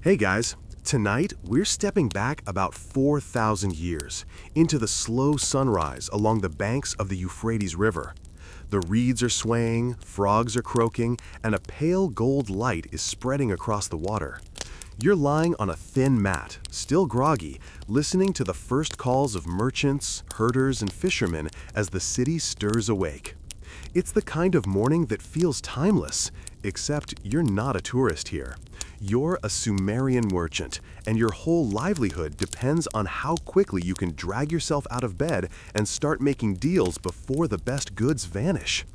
Hey guys, tonight we're stepping back about 4,000 years into the slow sunrise along the banks of the Euphrates River. The reeds are swaying, frogs are croaking, and a pale gold light is spreading across the water. You're lying on a thin mat, still groggy, listening to the first calls of merchants, herders, and fishermen as the city stirs awake. It's the kind of morning that feels timeless, except you're not a tourist here. You're a Sumerian merchant, and your whole livelihood depends on how quickly you can drag yourself out of bed and start making deals before the best goods vanish.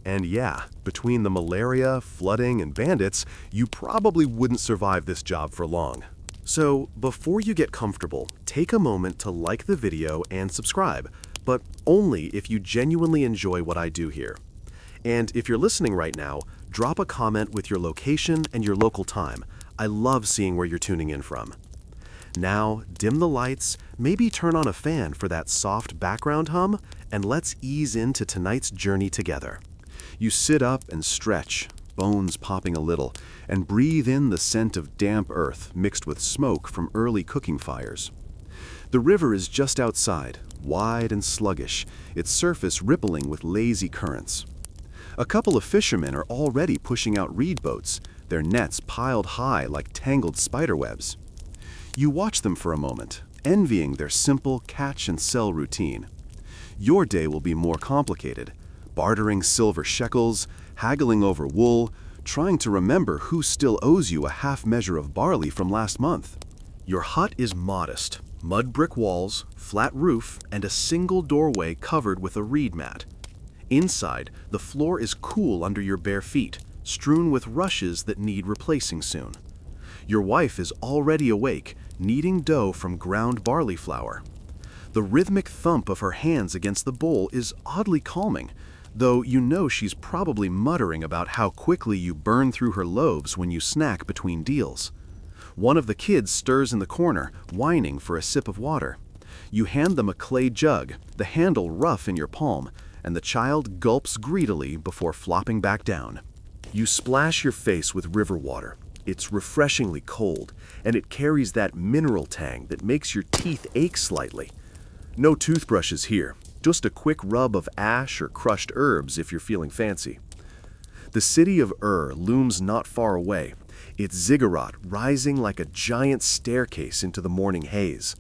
And yeah, between the malaria, flooding, and bandits, you probably wouldn't survive this job for long. So, before you get comfortable, take a moment to like the video and subscribe, but only if you genuinely enjoy what I do here. And if you're listening right now, drop a comment with your location and your local time. I love seeing where you're tuning in from. Now, dim the lights, maybe turn on a fan for that soft background hum, and let's ease into tonight's journey together. You sit up and stretch, bones popping a little, and breathe in the scent of damp earth mixed with smoke from early cooking fires. The river is just outside, wide and sluggish, its surface rippling with lazy currents. A couple of fishermen are already pushing out reed boats, their nets piled high like tangled spiderwebs. You watch them for a moment, envying their simple catch-and-sell routine. Your day will be more complicated, bartering silver shekels, haggling over wool, trying to remember who still owes you a half measure of barley from last month. Your hut is modest, mud brick walls, flat roof, and a single doorway covered with a reed mat. Inside, the floor is cool under your bare feet, strewn with rushes that need replacing soon. Your wife is already awake, kneading dough from ground barley flour. The rhythmic thump of her hands against the bowl is oddly calming, though you know she's probably muttering about how quickly you burn through her loaves when you snack between deals. One of the kids stirs in the corner, whining for a sip of water. You hand them a clay jug, the handle rough in your palm, and the child gulps greedily before flopping back down. You splash your face with river water. It's refreshingly cold, and it carries that mineral tang that makes your teeth ache slightly. No toothbrushes here, just a quick rub of ash or crushed herbs if you're feeling fancy. The city of looms not far away, its ziggurat rising like a giant staircase into the morning haze.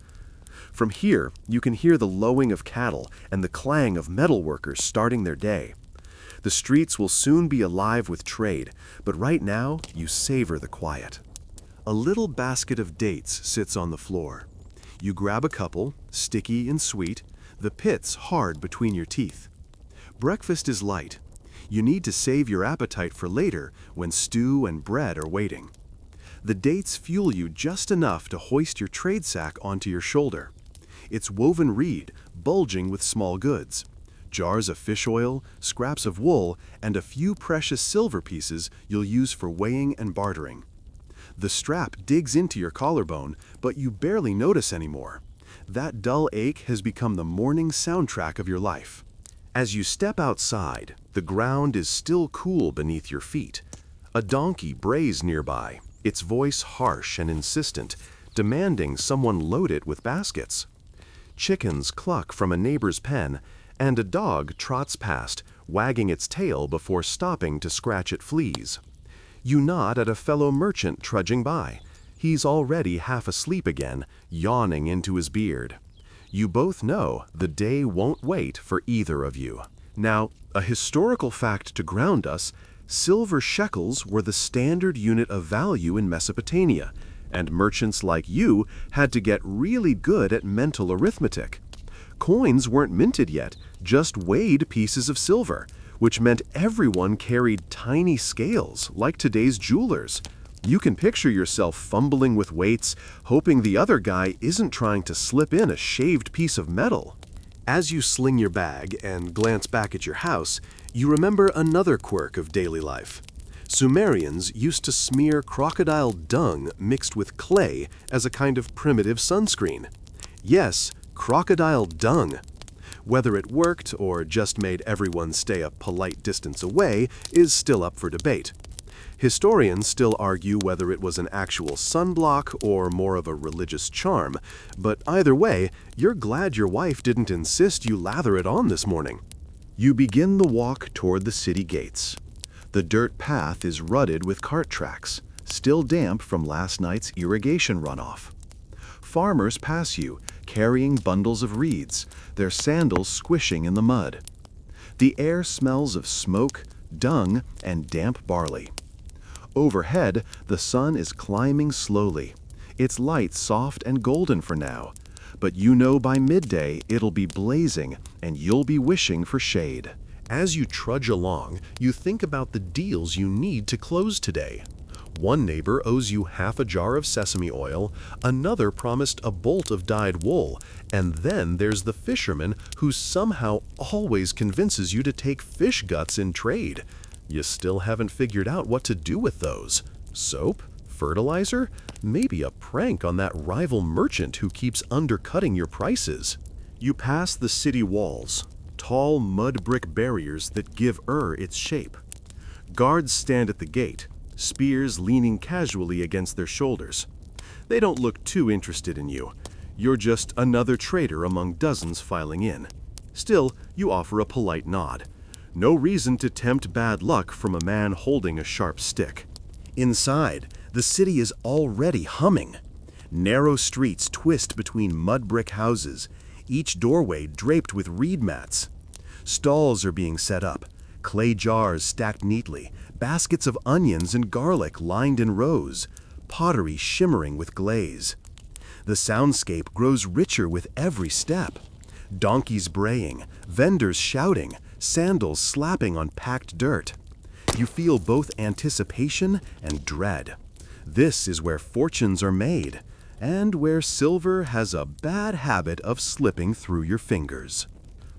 From here, you can hear the lowing of cattle and the clang of metalworkers starting their day. The streets will soon be alive with trade, but right now, you savor the quiet. A little basket of dates sits on the floor. You grab a couple, sticky and sweet, the pits hard between your teeth. Breakfast is light. You need to save your appetite for later when stew and bread are waiting. The dates fuel you just enough to hoist your trade sack onto your shoulder. It's woven reed, bulging with small goods. Jars of fish oil, scraps of wool, and a few precious silver pieces you'll use for weighing and bartering. The strap digs into your collarbone, but you barely notice anymore. That dull ache has become the morning soundtrack of your life. As you step outside, the ground is still cool beneath your feet. A donkey brays nearby, its voice harsh and insistent, demanding someone load it with baskets. Chickens cluck from a neighbor's pen, and a dog trots past, wagging its tail before stopping to scratch at fleas. You nod at a fellow merchant trudging by. He's already half asleep again, yawning into his beard. You both know the day won't wait for either of you. Now, a historical fact to ground us, silver shekels were the standard unit of value in Mesopotamia, and merchants like you had to get really good at mental arithmetic. Coins weren't minted yet, just weighed pieces of silver, which meant everyone carried tiny scales like today's jewelers. You can picture yourself fumbling with weights, hoping the other guy isn't trying to slip in a shaved piece of metal. As you sling your bag and glance back at your house, you remember another quirk of daily life. Sumerians used to smear crocodile dung mixed with clay as a kind of primitive sunscreen. Yes, crocodile dung. Whether it worked or just made everyone stay a polite distance away is still up for debate. Historians still argue whether it was an actual sunblock or more of a religious charm, but either way, you're glad your wife didn't insist you lather it on this morning. You begin the walk toward the city gates. The dirt path is rutted with cart tracks, still damp from last night's irrigation runoff. Farmers pass you, carrying bundles of reeds, their sandals squishing in the mud. The air smells of smoke, dung, and damp barley. Overhead, the sun is climbing slowly, its light soft and golden for now, but you know by midday it'll be blazing and you'll be wishing for shade. As you trudge along, you think about the deals you need to close today. One neighbor owes you half a jar of sesame oil, another promised a bolt of dyed wool, and then there's the fisherman who somehow always convinces you to take fish guts in trade. You still haven't figured out what to do with those. Soap? Fertilizer? Maybe a prank on that rival merchant who keeps undercutting your prices. You pass the city walls, tall mud brick barriers that give its shape. Guards stand at the gate, spears leaning casually against their shoulders. They don't look too interested in you. You're just another trader among dozens filing in. Still, you offer a polite nod. No reason to tempt bad luck from a man holding a sharp stick. Inside, the city is already humming. Narrow streets twist between mud brick houses, each doorway draped with reed mats. Stalls are being set up, clay jars stacked neatly, baskets of onions and garlic lined in rows, pottery shimmering with glaze. The soundscape grows richer with every step. Donkeys braying, vendors shouting, sandals slapping on packed dirt. You feel both anticipation and dread. This is where fortunes are made, and where silver has a bad habit of slipping through your fingers.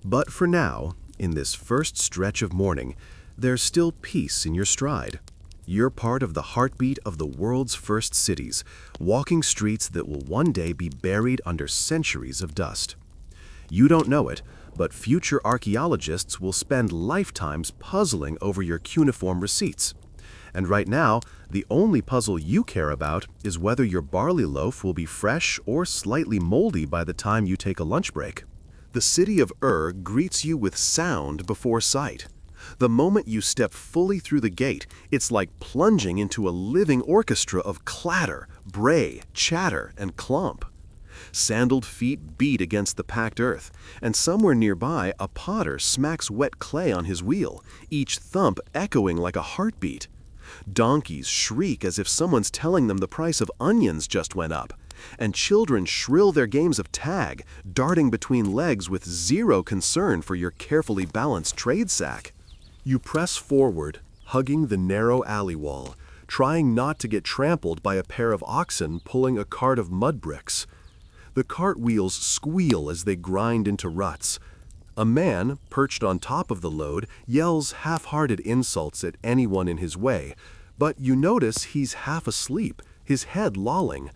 But for now, in this first stretch of morning, there's still peace in your stride. You're part of the heartbeat of the world's first cities, walking streets that will one day be buried under centuries of dust. You don't know it, but future archaeologists will spend lifetimes puzzling over your cuneiform receipts. And right now, the only puzzle you care about is whether your barley loaf will be fresh or slightly moldy by the time you take a lunch break. The city of greets you with sound before sight. The moment you step fully through the gate, it's like plunging into a living orchestra of clatter, bray, chatter, and clump. Sandaled feet beat against the packed earth, and somewhere nearby a potter smacks wet clay on his wheel, each thump echoing like a heartbeat. Donkeys shriek as if someone's telling them the price of onions just went up, and children shrill their games of tag, darting between legs with zero concern for your carefully balanced trade sack. You press forward, hugging the narrow alley wall, trying not to get trampled by a pair of oxen pulling a cart of mud bricks. The cart wheels squeal as they grind into ruts. A man, perched on top of the load, yells half-hearted insults at anyone in his way, but you notice he's half asleep, his head lolling.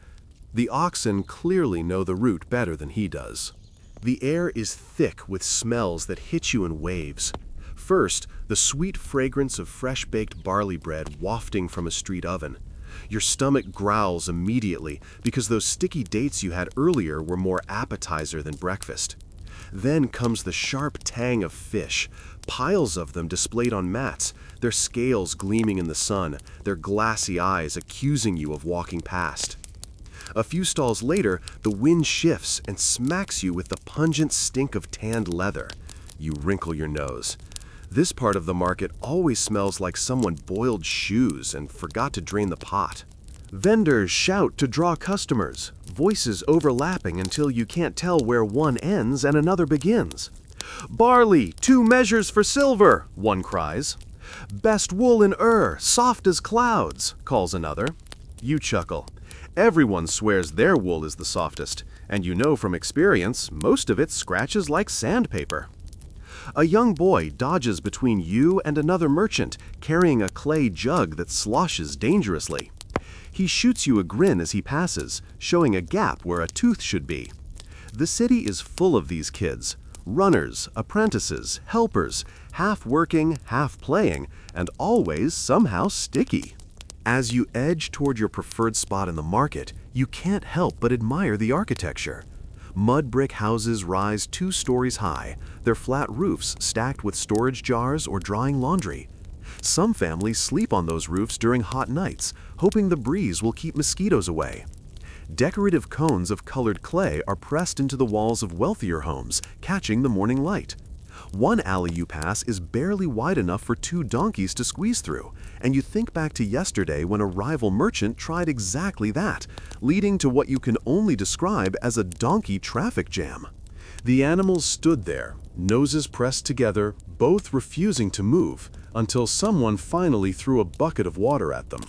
The oxen clearly know the route better than he does. The air is thick with smells that hit you in waves. First, the sweet fragrance of fresh-baked barley bread wafting from a street oven. Your stomach growls immediately because those sticky dates you had earlier were more appetizer than breakfast. Then comes the sharp tang of fish, piles of them displayed on mats, their scales gleaming in the sun, their glassy eyes accusing you of walking past. A few stalls later, the wind shifts and smacks you with the pungent stink of tanned leather. You wrinkle your nose. This part of the market always smells like someone boiled shoes and forgot to drain the pot. Vendors shout to draw customers, voices overlapping until you can't tell where one ends and another begins. "Barley, 2 measures for silver," one cries. "Best wool in soft as clouds," calls another. You chuckle. Everyone swears their wool is the softest, and you know from experience most of it scratches like sandpaper. A young boy dodges between you and another merchant carrying a clay jug that sloshes dangerously. He shoots you a grin as he passes, showing a gap where a tooth should be. The city is full of these kids, runners, apprentices, helpers, half working, half playing, and always somehow sticky. As you edge toward your preferred spot in the market, you can't help but admire the architecture. Mud brick houses rise 2 stories high, their flat roofs stacked with storage jars or drying laundry. Some families sleep on those roofs during hot nights, hoping the breeze will keep mosquitoes away. Decorative cones of colored clay are pressed into the walls of wealthier homes, catching the morning light. One alley you pass is barely wide enough for 2 donkeys to squeeze through, and you think back to yesterday when a rival merchant tried exactly that, leading to what you can only describe as a donkey traffic jam. The animals stood there, noses pressed together, both refusing to move, until someone finally threw a bucket of water at them.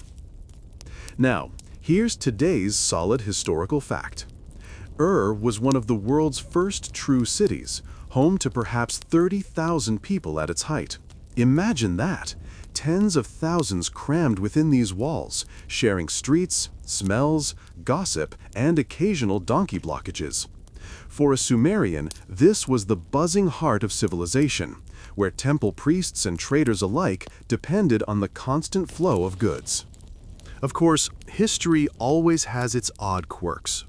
Now, here's today's solid historical fact. Ur was one of the world's first true cities, home to perhaps 30,000 people at its height. Imagine that! Tens of thousands crammed within these walls, sharing streets, smells, gossip, and occasional donkey blockages. For a Sumerian, this was the buzzing heart of civilization, where temple priests and traders alike depended on the constant flow of goods. Of course, history always has its odd quirks.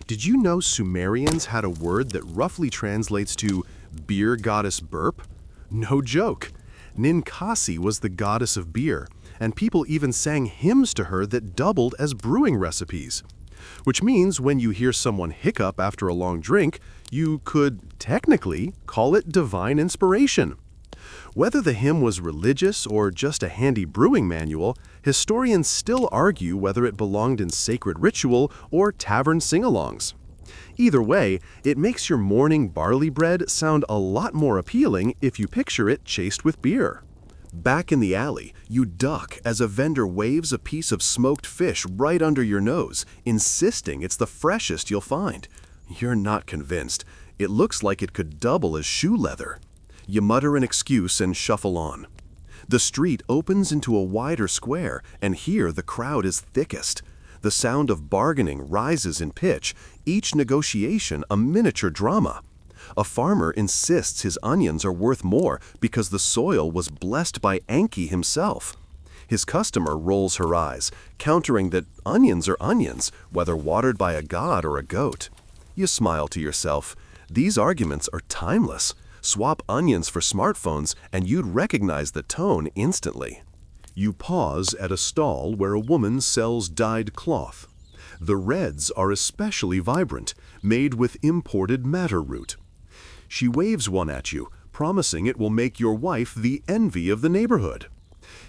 Did you know Sumerians had a word that roughly translates to beer goddess burp? No joke! Ninkasi was the goddess of beer, and people even sang hymns to her that doubled as brewing recipes. Which means when you hear someone hiccup after a long drink, you could, technically, call it divine inspiration. Whether the hymn was religious or just a handy brewing manual, historians still argue whether it belonged in sacred ritual or tavern sing-alongs. Either way, it makes your morning barley bread sound a lot more appealing if you picture it chased with beer. Back in the alley, you duck as a vendor waves a piece of smoked fish right under your nose, insisting it's the freshest you'll find. You're not convinced. It looks like it could double as shoe leather. You mutter an excuse and shuffle on. The street opens into a wider square, and here the crowd is thickest. The sound of bargaining rises in pitch, each negotiation a miniature drama. A farmer insists his onions are worth more because the soil was blessed by Enki himself. His customer rolls her eyes, countering that onions are onions, whether watered by a god or a goat. You smile to yourself. These arguments are timeless. Swap onions for smartphones and you'd recognize the tone instantly. You pause at a stall where a woman sells dyed cloth. The reds are especially vibrant, made with imported madder root. She waves one at you, promising it will make your wife the envy of the neighborhood.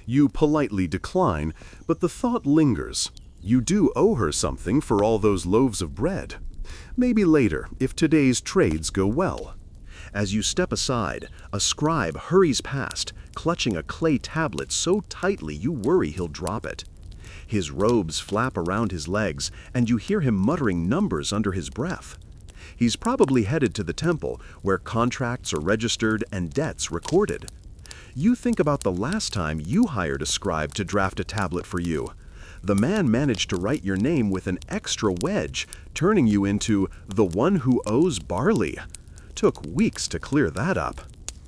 You politely decline, but the thought lingers. You do owe her something for all those loaves of bread. Maybe later, if today's trades go well. As you step aside, a scribe hurries past, clutching a clay tablet so tightly you worry he'll drop it. His robes flap around his legs, and you hear him muttering numbers under his breath. He's probably headed to the temple, where contracts are registered and debts recorded. You think about the last time you hired a scribe to draft a tablet for you. The man managed to write your name with an extra wedge, turning you into the one who owes barley. Took weeks to clear that up.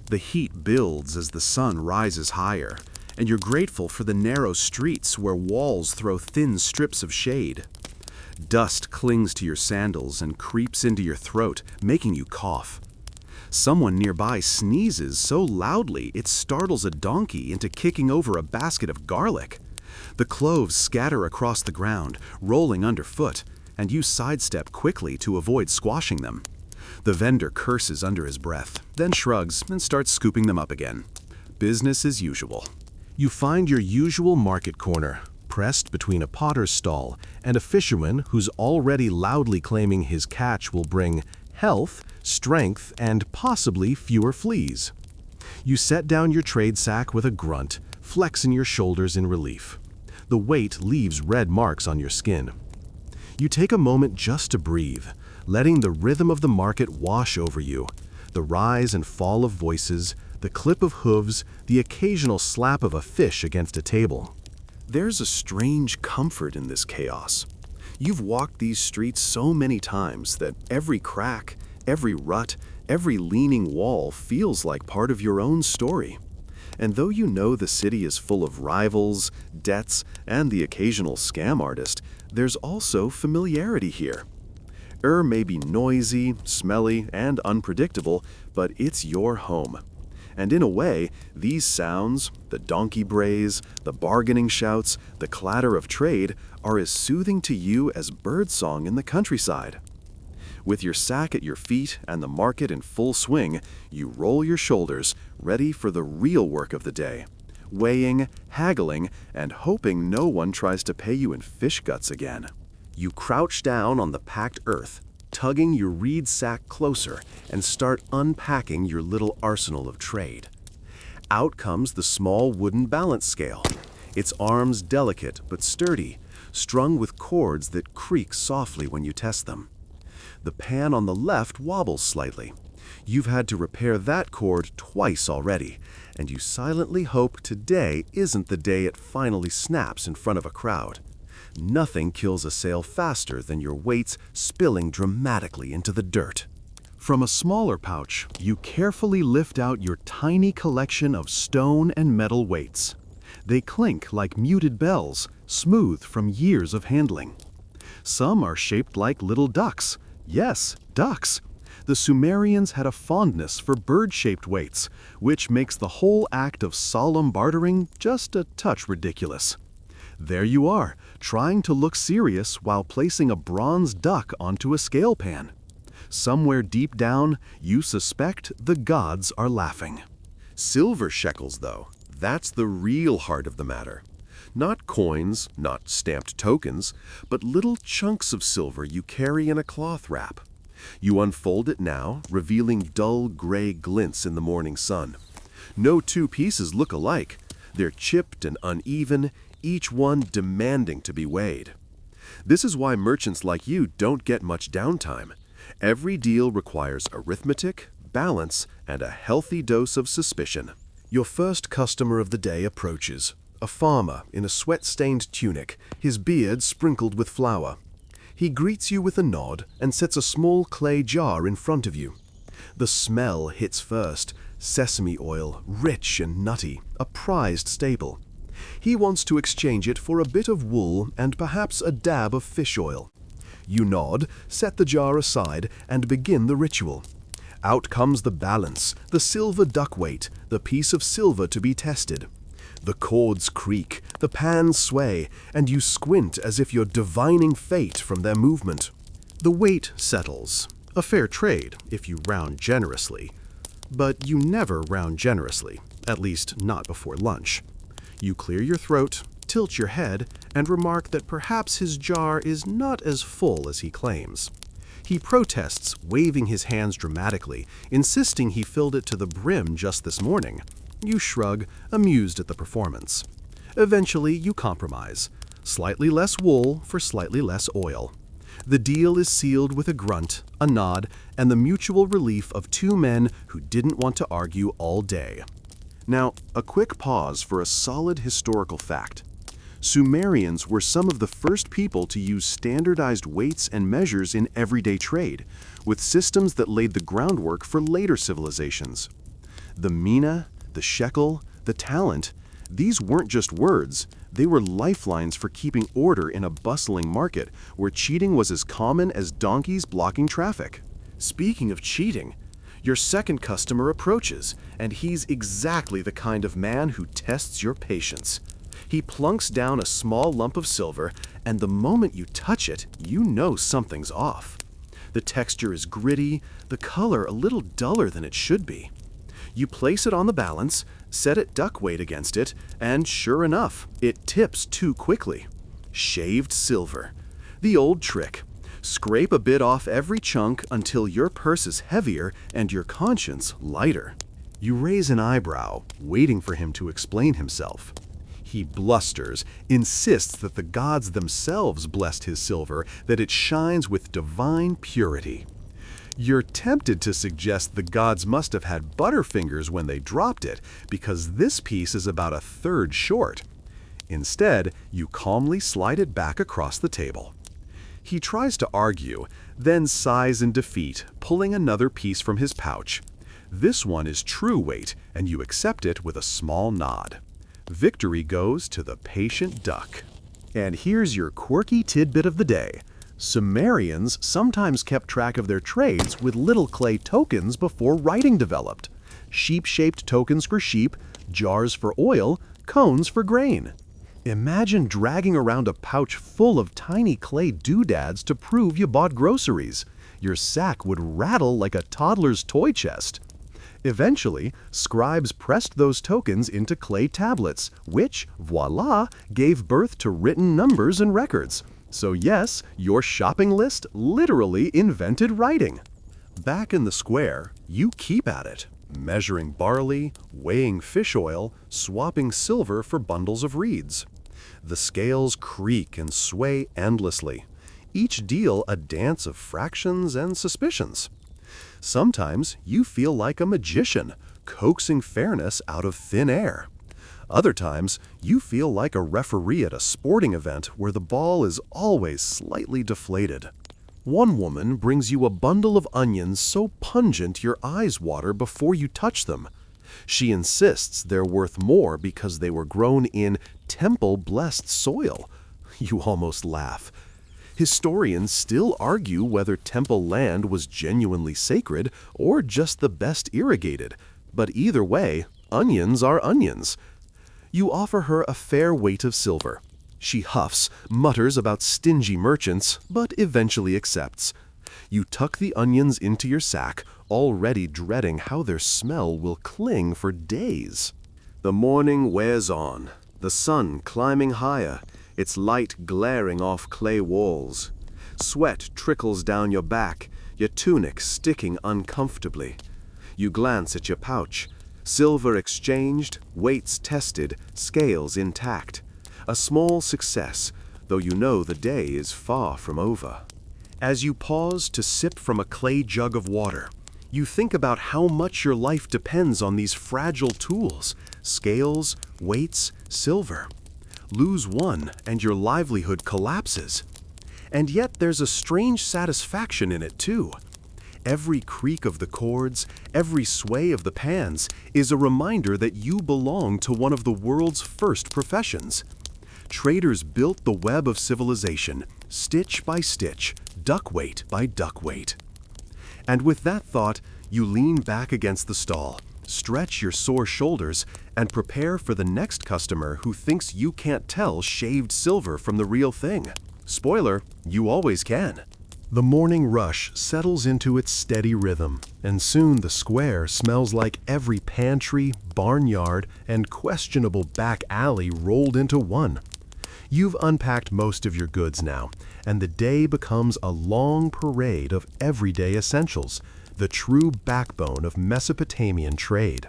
The heat builds as the sun rises higher, and you're grateful for the narrow streets where walls throw thin strips of shade. Dust clings to your sandals and creeps into your throat, making you cough. Someone nearby sneezes so loudly it startles a donkey into kicking over a basket of garlic. The cloves scatter across the ground, rolling underfoot, and you sidestep quickly to avoid squashing them. The vendor curses under his breath, then shrugs and starts scooping them up again. Business as usual. You find your usual market corner, pressed between a potter's stall and a fisherman who's already loudly claiming his catch will bring health, strength, and possibly fewer fleas. You set down your trade sack with a grunt, flexing your shoulders in relief. The weight leaves red marks on your skin. You take a moment just to breathe, letting the rhythm of the market wash over you, the rise and fall of voices, the clip of hooves, the occasional slap of a fish against a table. There's a strange comfort in this chaos. You've walked these streets so many times that every crack, every rut, every leaning wall feels like part of your own story. And though you know the city is full of rivals, debts, and the occasional scam artist, there's also familiarity here. May be noisy, smelly, and unpredictable, but it's your home. And in a way, these sounds, the donkey brays, the bargaining shouts, the clatter of trade, are as soothing to you as birdsong in the countryside. With your sack at your feet and the market in full swing, you roll your shoulders, ready for the real work of the day, weighing, haggling, and hoping no one tries to pay you in fish guts again. You crouch down on the packed earth, tugging your reed sack closer, and start unpacking your little arsenal of trade. Out comes the small wooden balance scale, its arms delicate but sturdy, strung with cords that creak softly when you test them. The pan on the left wobbles slightly. You've had to repair that cord twice already, and you silently hope today isn't the day it finally snaps in front of a crowd. Nothing kills a sale faster than your weights spilling dramatically into the dirt. From a smaller pouch, you carefully lift out your tiny collection of stone and metal weights. They clink like muted bells, smooth from years of handling. Some are shaped like little ducks. Yes, ducks. The Sumerians had a fondness for bird-shaped weights, which makes the whole act of solemn bartering just a touch ridiculous. There you are, trying to look serious while placing a bronze duck onto a scale pan. Somewhere deep down, you suspect the gods are laughing. Silver shekels, though, that's the real heart of the matter. Not coins, not stamped tokens, but little chunks of silver you carry in a cloth wrap. You unfold it now, revealing dull gray glints in the morning sun. No two pieces look alike. They're chipped and uneven, each one demanding to be weighed. This is why merchants like you don't get much downtime. Every deal requires arithmetic, balance, and a healthy dose of suspicion. Your first customer of the day approaches, a farmer in a sweat-stained tunic, his beard sprinkled with flour. He greets you with a nod and sets a small clay jar in front of you. The smell hits first, sesame oil, rich and nutty, a prized staple. He wants to exchange it for a bit of wool and perhaps a dab of fish oil. You nod, set the jar aside, and begin the ritual. Out comes the balance, the silver duck weight, the piece of silver to be tested. The cords creak, the pans sway, and you squint as if you're divining fate from their movement. The weight settles. A fair trade, if you round generously. But you never round generously, at least not before lunch. You clear your throat, tilt your head, and remark that perhaps his jar is not as full as he claims. He protests, waving his hands dramatically, insisting he filled it to the brim just this morning. You shrug, amused at the performance. Eventually, you compromise. Slightly less wool for slightly less oil. The deal is sealed with a grunt, a nod, and the mutual relief of two men who didn't want to argue all day. Now, a quick pause for a solid historical fact. Sumerians were some of the first people to use standardized weights and measures in everyday trade, with systems that laid the groundwork for later civilizations. The mina, the shekel, the talent, these weren't just words, they were lifelines for keeping order in a bustling market where cheating was as common as donkeys blocking traffic. Speaking of cheating, your second customer approaches, and he's exactly the kind of man who tests your patience. He plunks down a small lump of silver, and the moment you touch it, you know something's off. The texture is gritty, the color a little duller than it should be. You place it on the balance, set it duck weight against it, and sure enough, it tips too quickly. Shaved silver. The old trick. Scrape a bit off every chunk until your purse is heavier and your conscience lighter. You raise an eyebrow, waiting for him to explain himself. He blusters, insists that the gods themselves blessed his silver, that it shines with divine purity. You're tempted to suggest the gods must have had butterfingers when they dropped it, because this piece is about a third short. Instead, you calmly slide it back across the table. He tries to argue, then sighs in defeat, pulling another piece from his pouch. This one is true weight, and you accept it with a small nod. Victory goes to the patient duck. And here's your quirky tidbit of the day. Sumerians sometimes kept track of their trades with little clay tokens before writing developed. Sheep-shaped tokens for sheep, jars for oil, cones for grain. Imagine dragging around a pouch full of tiny clay doodads to prove you bought groceries. Your sack would rattle like a toddler's toy chest. Eventually, scribes pressed those tokens into clay tablets, which, voila, gave birth to written numbers and records. So yes, your shopping list literally invented writing. Back in the square, you keep at it, measuring barley, weighing fish oil, swapping silver for bundles of reeds. The scales creak and sway endlessly, each deal a dance of fractions and suspicions. Sometimes you feel like a magician, coaxing fairness out of thin air. Other times, you feel like a referee at a sporting event where the ball is always slightly deflated. One woman brings you a bundle of onions so pungent your eyes water before you touch them. She insists they're worth more because they were grown in temple-blessed soil. You almost laugh. Historians still argue whether temple land was genuinely sacred or just the best irrigated, but either way, onions are onions. You offer her a fair weight of silver. She huffs, mutters about stingy merchants, but eventually accepts. You tuck the onions into your sack, already dreading how their smell will cling for days. The morning wears on, the sun climbing higher, its light glaring off clay walls. Sweat trickles down your back, your tunic sticking uncomfortably. You glance at your pouch. Silver exchanged, weights tested, scales intact. A small success, though you know the day is far from over. As you pause to sip from a clay jug of water, you think about how much your life depends on these fragile tools: scales, weights, silver. Lose one, and your livelihood collapses. And yet there's a strange satisfaction in it, too. Every creak of the cords, every sway of the pans is a reminder that you belong to one of the world's first professions. Traders built the web of civilization, stitch by stitch, duckweight by duckweight. And with that thought, you lean back against the stall, stretch your sore shoulders, and prepare for the next customer who thinks you can't tell shaved silver from the real thing. Spoiler, you always can. The morning rush settles into its steady rhythm, and soon the square smells like every pantry, barnyard, and questionable back alley rolled into one. You've unpacked most of your goods now, and the day becomes a long parade of everyday essentials, the true backbone of Mesopotamian trade.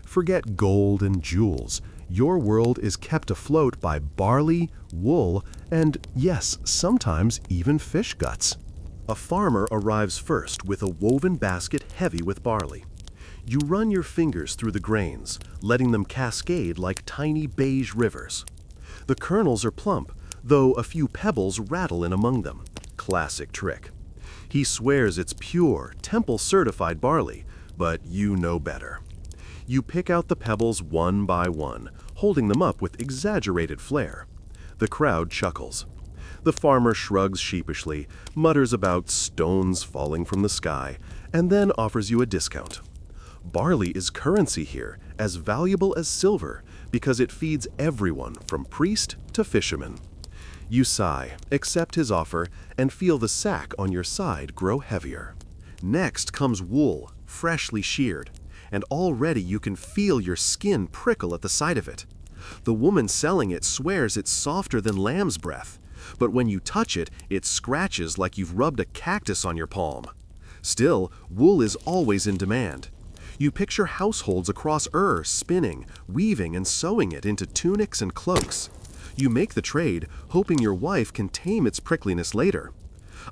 Forget gold and jewels. Your world is kept afloat by barley, wool, and, yes, sometimes even fish guts. A farmer arrives first with a woven basket heavy with barley. You run your fingers through the grains, letting them cascade like tiny beige rivers. The kernels are plump, though a few pebbles rattle in among them. Classic trick. He swears it's pure, temple-certified barley, but you know better. You pick out the pebbles one by one, holding them up with exaggerated flair. The crowd chuckles. The farmer shrugs sheepishly, mutters about stones falling from the sky, and then offers you a discount. Barley is currency here, as valuable as silver, because it feeds everyone from priest to fisherman. You sigh, accept his offer, and feel the sack on your side grow heavier. Next comes wool, freshly sheared, and already you can feel your skin prickle at the sight of it. The woman selling it swears it's softer than lamb's breath, but when you touch it, it scratches like you've rubbed a cactus on your palm. Still, wool is always in demand. You picture households across spinning, weaving, and sewing it into tunics and cloaks. You make the trade, hoping your wife can tame its prickliness later.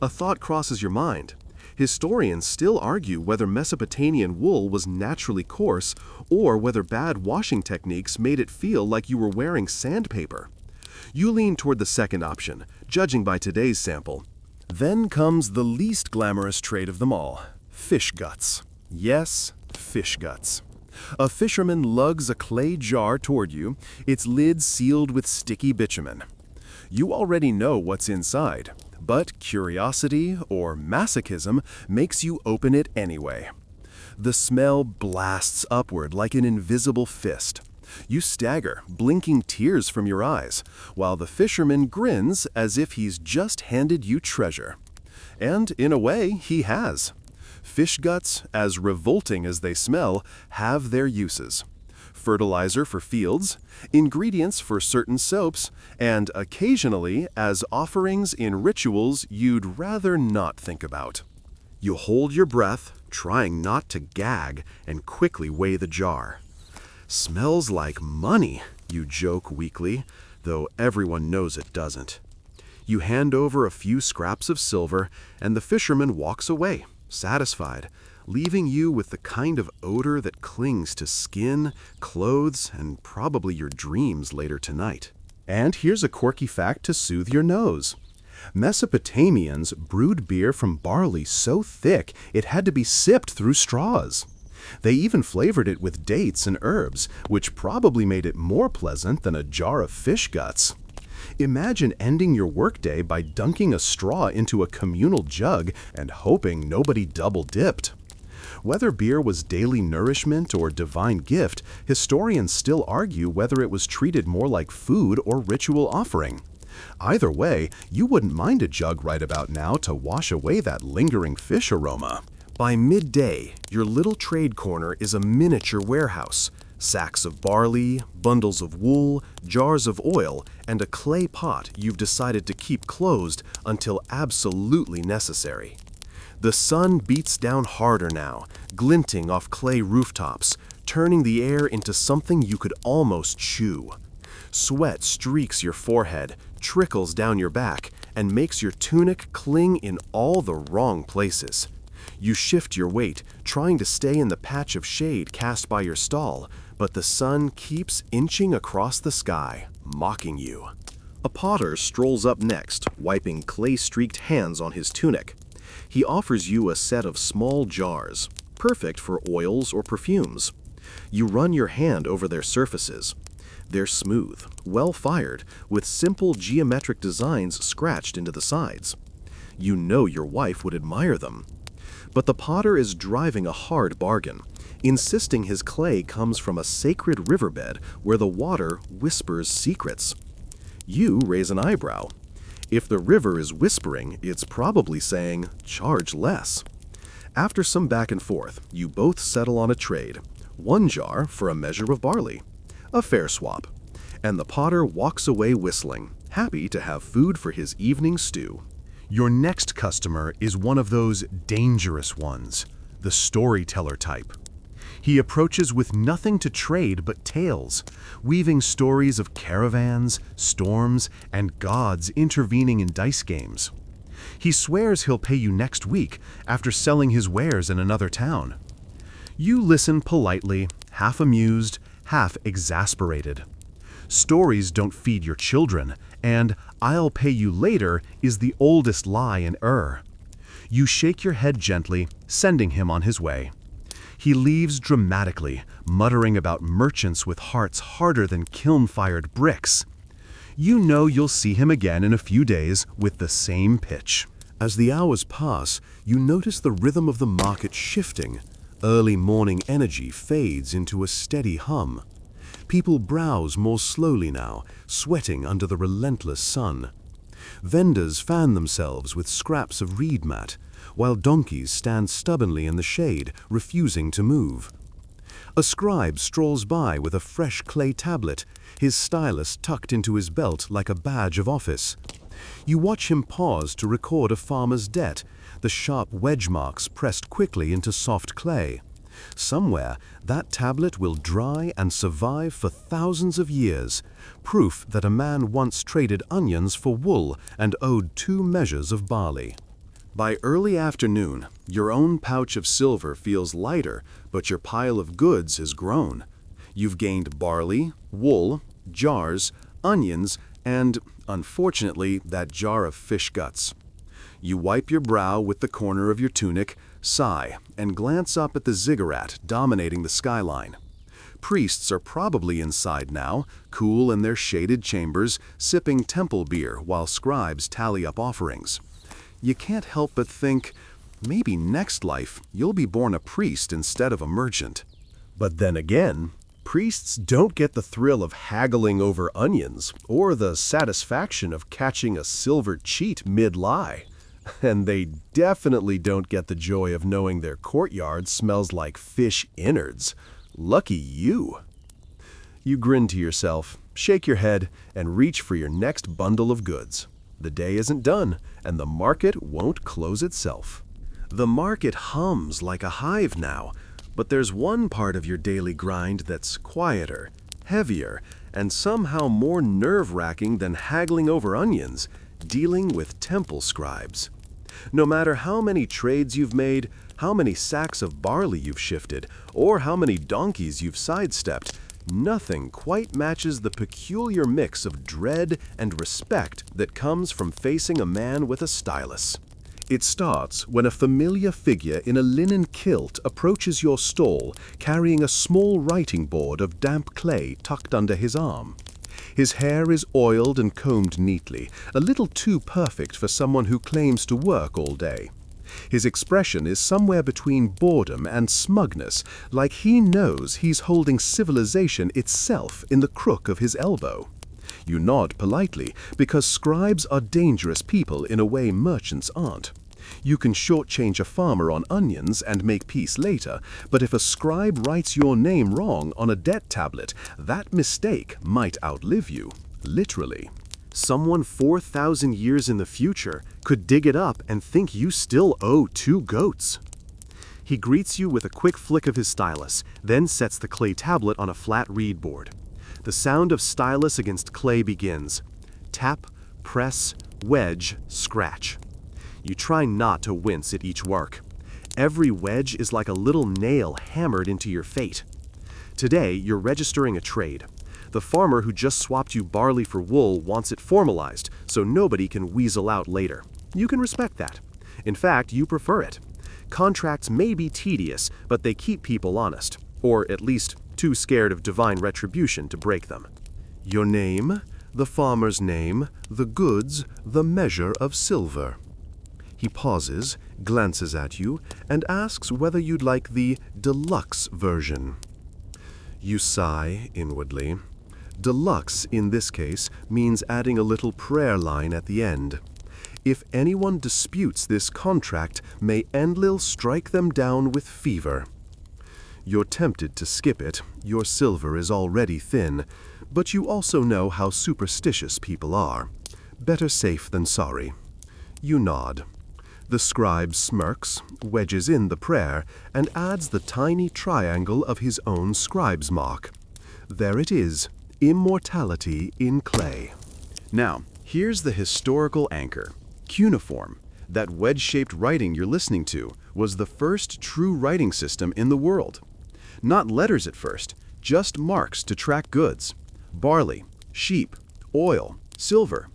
A thought crosses your mind. Historians still argue whether Mesopotamian wool was naturally coarse or whether bad washing techniques made it feel like you were wearing sandpaper. You lean toward the second option, judging by today's sample. Then comes the least glamorous trade of them all: fish guts. Yes, fish guts. A fisherman lugs a clay jar toward you, its lid sealed with sticky bitumen. You already know what's inside, but curiosity or masochism makes you open it anyway. The smell blasts upward like an invisible fist. You stagger, blinking tears from your eyes, while the fisherman grins as if he's just handed you treasure. And in a way, he has. Fish guts, as revolting as they smell, have their uses. Fertilizer for fields, ingredients for certain soaps, and occasionally as offerings in rituals you'd rather not think about. You hold your breath, trying not to gag, and quickly weigh the jar. "Smells like money," you joke weakly, though everyone knows it doesn't. You hand over a few scraps of silver, and the fisherman walks away, satisfied, leaving you with the kind of odor that clings to skin, clothes, and probably your dreams later tonight. And here's a quirky fact to soothe your nose. Mesopotamians brewed beer from barley so thick it had to be sipped through straws. They even flavored it with dates and herbs, which probably made it more pleasant than a jar of fish guts. Imagine ending your workday by dunking a straw into a communal jug and hoping nobody double-dipped. Whether beer was daily nourishment or divine gift, historians still argue whether it was treated more like food or ritual offering. Either way, you wouldn't mind a jug right about now to wash away that lingering fish aroma. By midday, your little trade corner is a miniature warehouse. Sacks of barley, bundles of wool, jars of oil, and a clay pot you've decided to keep closed until absolutely necessary. The sun beats down harder now, glinting off clay rooftops, turning the air into something you could almost chew. Sweat streaks your forehead, trickles down your back, and makes your tunic cling in all the wrong places. You shift your weight, trying to stay in the patch of shade cast by your stall, but the sun keeps inching across the sky, mocking you. A potter strolls up next, wiping clay-streaked hands on his tunic. He offers you a set of small jars, perfect for oils or perfumes. You run your hand over their surfaces. They're smooth, well-fired, with simple geometric designs scratched into the sides. You know your wife would admire them. But the potter is driving a hard bargain, insisting his clay comes from a sacred riverbed where the water whispers secrets. You raise an eyebrow. If the river is whispering, it's probably saying, "Charge less." After some back and forth, you both settle on a trade. One jar for a measure of barley. A fair swap. And the potter walks away whistling, happy to have food for his evening stew. Your next customer is one of those dangerous ones, the storyteller type. He approaches with nothing to trade but tales, weaving stories of caravans, storms, and gods intervening in dice games. He swears he'll pay you next week after selling his wares in another town. You listen politely, half amused, half exasperated. Stories don't feed your children, and "I'll pay you later" is the oldest lie in You shake your head gently, sending him on his way. He leaves dramatically, muttering about merchants with hearts harder than kiln-fired bricks. You know you'll see him again in a few days with the same pitch. As the hours pass, you notice the rhythm of the market shifting. Early morning energy fades into a steady hum. People browse more slowly now, sweating under the relentless sun. Vendors fan themselves with scraps of reed mat, while donkeys stand stubbornly in the shade, refusing to move. A scribe strolls by with a fresh clay tablet, his stylus tucked into his belt like a badge of office. You watch him pause to record a farmer's debt, the sharp wedge marks pressed quickly into soft clay. Somewhere, that tablet will dry and survive for thousands of years, proof that a man once traded onions for wool and owed 2 measures of barley. By early afternoon, your own pouch of silver feels lighter, but your pile of goods has grown. You've gained barley, wool, jars, onions, and, unfortunately, that jar of fish guts. You wipe your brow with the corner of your tunic, sigh, and glance up at the ziggurat dominating the skyline. Priests are probably inside now, cool in their shaded chambers, sipping temple beer while scribes tally up offerings. You can't help but think, maybe next life you'll be born a priest instead of a merchant. But then again, priests don't get the thrill of haggling over onions or the satisfaction of catching a silver cheat mid-lie. And they definitely don't get the joy of knowing their courtyard smells like fish innards. Lucky you. You grin to yourself, shake your head, and reach for your next bundle of goods. The day isn't done, and the market won't close itself. The market hums like a hive now, but there's one part of your daily grind that's quieter, heavier, and somehow more nerve-wracking than haggling over onions, dealing with temple scribes. No matter how many trades you've made, how many sacks of barley you've shifted, or how many donkeys you've sidestepped, nothing quite matches the peculiar mix of dread and respect that comes from facing a man with a stylus. It starts when a familiar figure in a linen kilt approaches your stall carrying a small writing board of damp clay tucked under his arm. His hair is oiled and combed neatly, a little too perfect for someone who claims to work all day. His expression is somewhere between boredom and smugness, like he knows he's holding civilization itself in the crook of his elbow. You nod politely, because scribes are dangerous people in a way merchants aren't. You can shortchange a farmer on onions and make peace later, but if a scribe writes your name wrong on a debt tablet, that mistake might outlive you, literally. Someone 4,000 years in the future could dig it up and think you still owe 2 goats. He greets you with a quick flick of his stylus, then sets the clay tablet on a flat reed board. The sound of stylus against clay begins. Tap, press, wedge, scratch. You try not to wince at each work. Every wedge is like a little nail hammered into your fate. Today, you're registering a trade. The farmer who just swapped you barley for wool wants it formalized, so nobody can weasel out later. You can respect that. In fact, you prefer it. Contracts may be tedious, but they keep people honest, or at least too scared of divine retribution to break them. Your name, the farmer's name, the goods, the measure of silver. He pauses, glances at you, and asks whether you'd like the deluxe version. You sigh inwardly. Deluxe, in this case, means adding a little prayer line at the end. If anyone disputes this contract, may Enlil strike them down with fever. You're tempted to skip it, your silver is already thin, but you also know how superstitious people are. Better safe than sorry. You nod. The scribe smirks, wedges in the prayer, and adds the tiny triangle of his own scribe's mark. There it is, immortality in clay. Now, here's the historical anchor. Cuneiform, that wedge-shaped writing you're listening to, was the first true writing system in the world. Not letters at first, just marks to track goods. Barley, sheep, oil, silver.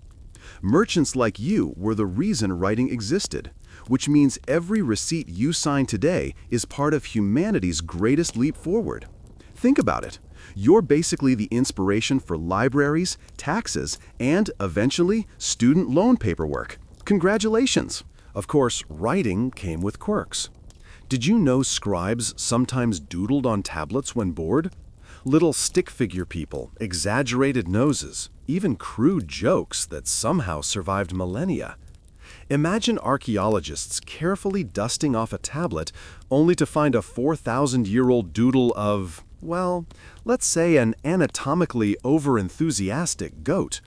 Merchants like you were the reason writing existed, which means every receipt you sign today is part of humanity's greatest leap forward. Think about it. You're basically the inspiration for libraries, taxes, and, eventually, student loan paperwork. Congratulations! Of course, writing came with quirks. Did you know scribes sometimes doodled on tablets when bored? Little stick figure people, exaggerated noses, even crude jokes that somehow survived millennia. Imagine archaeologists carefully dusting off a tablet only to find a 4,000-year-old doodle of, well, let's say an anatomically over-enthusiastic goat.